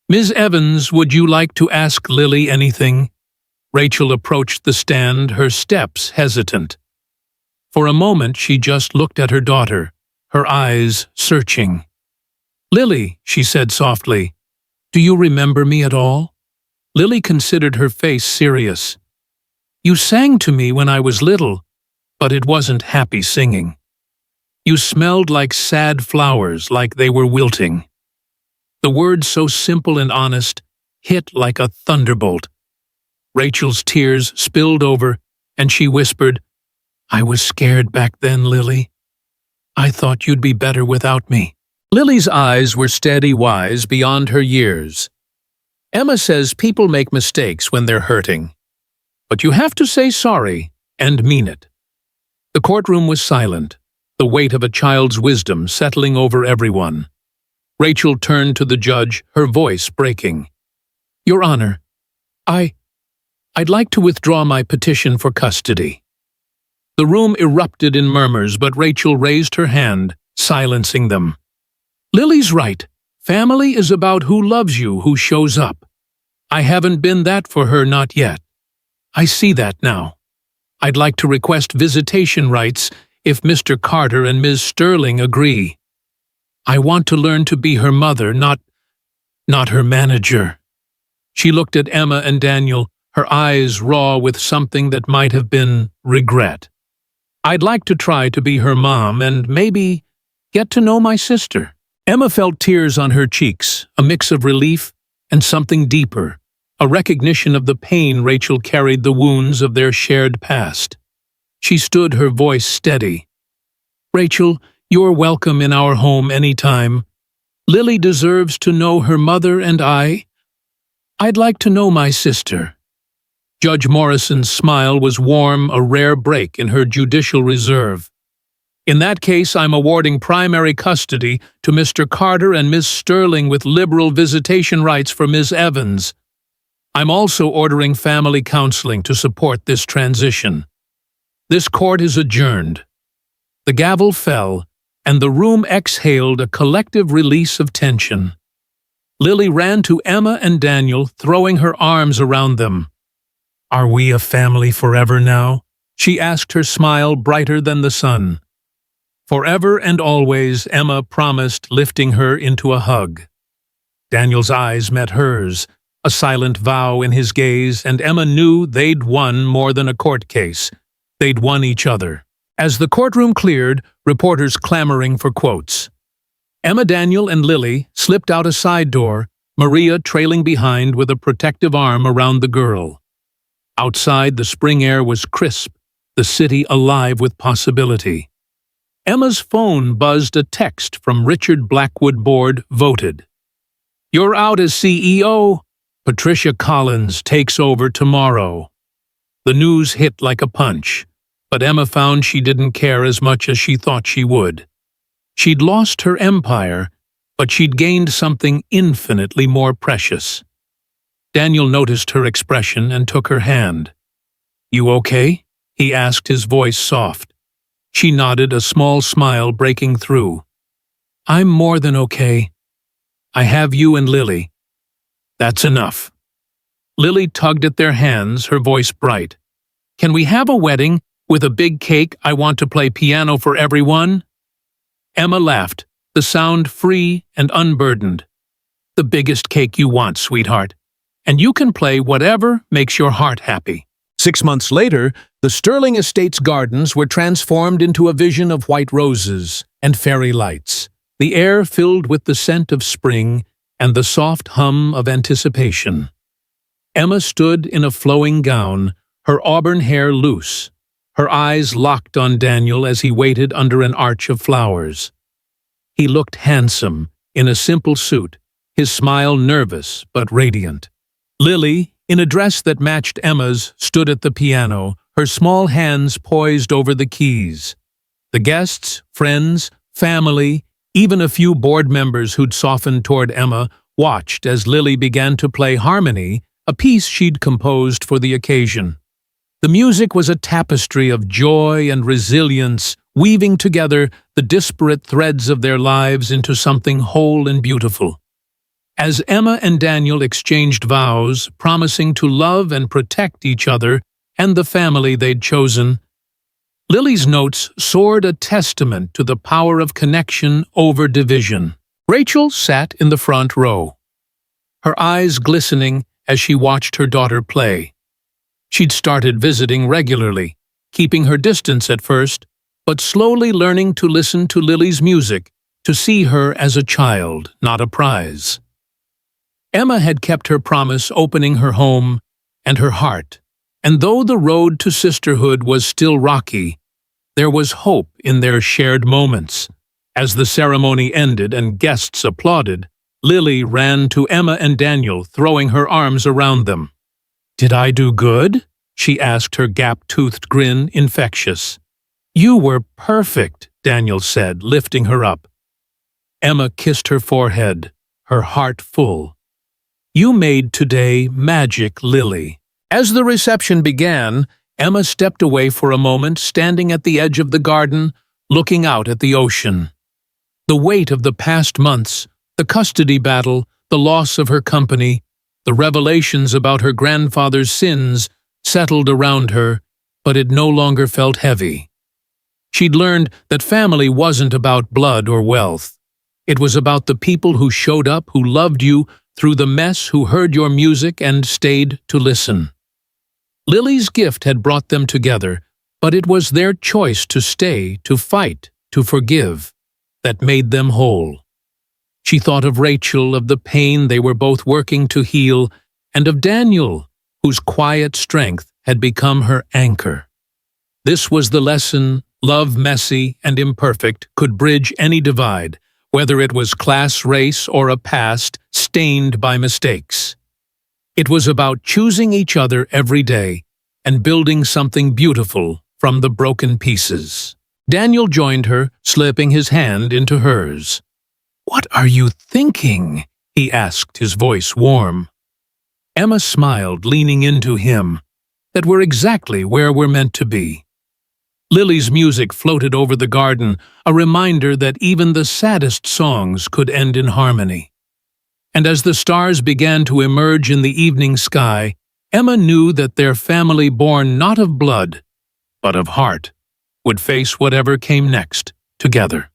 Ms. Evans, would you like to ask Lily anything? Rachel approached the stand, her steps hesitant. For a moment she just looked at her daughter, her eyes searching. Lily, she said softly, do you remember me at all? Lily considered, her face serious. You sang to me when I was little, but it wasn't happy singing. You smelled like sad flowers, like they were wilting. The words, so simple and honest, hit like a thunderbolt. Rachel's tears spilled over, and she whispered, I was scared back then, Lily. I thought you'd be better without me. Lily's eyes were steady, wise, beyond her years. Emma says people make mistakes when they're hurting. But you have to say sorry and mean it. The courtroom was silent, the weight of a child's wisdom settling over everyone. Rachel turned to the judge, her voice breaking. Your Honor, I'd like to withdraw my petition for custody. The room erupted in murmurs, but Rachel raised her hand, silencing them. Lily's right. Family is about who loves you, who shows up. I haven't been that for her, not yet. I see that now. I'd like to request visitation rights if Mr. Carter and Ms. Sterling agree. I want to learn to be her mother, not her manager." She looked at Emma and Daniel, her eyes raw with something that might have been regret. "I'd like to try to be her mom and maybe get to know my sister." Emma felt tears on her cheeks, a mix of relief and something deeper, a recognition of the pain Rachel carried, the wounds of their shared past. She stood, her voice steady. "Rachel, you're welcome in our home anytime. Lily deserves to know her mother and I'd like to know my sister." Judge Morrison's smile was warm, a rare break in her judicial reserve. "In that case, I'm awarding primary custody to Mr. Carter and Miss Sterling with liberal visitation rights for Ms. Evans. I'm also ordering family counseling to support this transition. This court is adjourned." The gavel fell, and the room exhaled a collective release of tension. Lily ran to Emma and Daniel, throwing her arms around them. "Are we a family forever now?" she asked, her smile brighter than the sun. "Forever and always," Emma promised, lifting her into a hug. Daniel's eyes met hers, a silent vow in his gaze, and Emma knew they'd won more than a court case. They'd won each other. As the courtroom cleared, reporters clamoring for quotes. Emma, Daniel, and Lily slipped out a side door, Maria trailing behind with a protective arm around the girl. Outside, the spring air was crisp, the city alive with possibility. Emma's phone buzzed a text from Richard Blackwood Board, voted. "You're out as CEO. Patricia Collins takes over tomorrow." The news hit like a punch, but Emma found she didn't care as much as she thought she would. She'd lost her empire, but she'd gained something infinitely more precious. Daniel noticed her expression and took her hand. "You okay?" he asked, his voice soft. She nodded, a small smile breaking through. "I'm more than okay. I have you and Lily. That's enough." Lily tugged at their hands, her voice bright. "Can we have a wedding with a big cake? I want to play piano for everyone." Emma laughed, the sound free and unburdened. "The biggest cake you want, sweetheart. And you can play whatever makes your heart happy." 6 months later, the Sterling Estates gardens were transformed into a vision of white roses and fairy lights, the air filled with the scent of spring and the soft hum of anticipation. Emma stood in a flowing gown, her auburn hair loose, her eyes locked on Daniel as he waited under an arch of flowers. He looked handsome, in a simple suit, his smile nervous but radiant. Lily, in a dress that matched Emma's, stood at the piano, her small hands poised over the keys. The guests, friends, family, even a few board members who'd softened toward Emma, watched as Lily began to play Harmony, a piece she'd composed for the occasion. The music was a tapestry of joy and resilience, weaving together the disparate threads of their lives into something whole and beautiful. As Emma and Daniel exchanged vows, promising to love and protect each other and the family they'd chosen, Lily's notes soared, a testament to the power of connection over division. Rachel sat in the front row, her eyes glistening as she watched her daughter play. She'd started visiting regularly, keeping her distance at first, but slowly learning to listen to Lily's music, to see her as a child, not a prize. Emma had kept her promise, opening her home and her heart, and though the road to sisterhood was still rocky, there was hope in their shared moments. As the ceremony ended and guests applauded, Lily ran to Emma and Daniel, throwing her arms around them. "Did I do good?" she asked, her gap-toothed grin infectious. "You were perfect," Daniel said, lifting her up. Emma kissed her forehead, her heart full. "You made today magic, Lily." As the reception began, Emma stepped away for a moment, standing at the edge of the garden, looking out at the ocean. The weight of the past months, the custody battle, the loss of her company, the revelations about her grandfather's sins settled around her, but it no longer felt heavy. She'd learned that family wasn't about blood or wealth. It was about the people who showed up, who loved you through the mess, who heard your music and stayed to listen. Lily's gift had brought them together, but it was their choice to stay, to fight, to forgive, that made them whole. She thought of Rachel, of the pain they were both working to heal, and of Daniel, whose quiet strength had become her anchor. This was the lesson: love, messy and imperfect, could bridge any divide, whether it was class, race, or a past stained by mistakes. It was about choosing each other every day and building something beautiful from the broken pieces. Daniel joined her, slipping his hand into hers. "What are you thinking?" he asked, his voice warm. Emma smiled, leaning into him. "That we're exactly where we're meant to be." Lily's music floated over the garden, a reminder that even the saddest songs could end in harmony. And as the stars began to emerge in the evening sky, Emma knew that their family, born not of blood, but of heart, would face whatever came next together.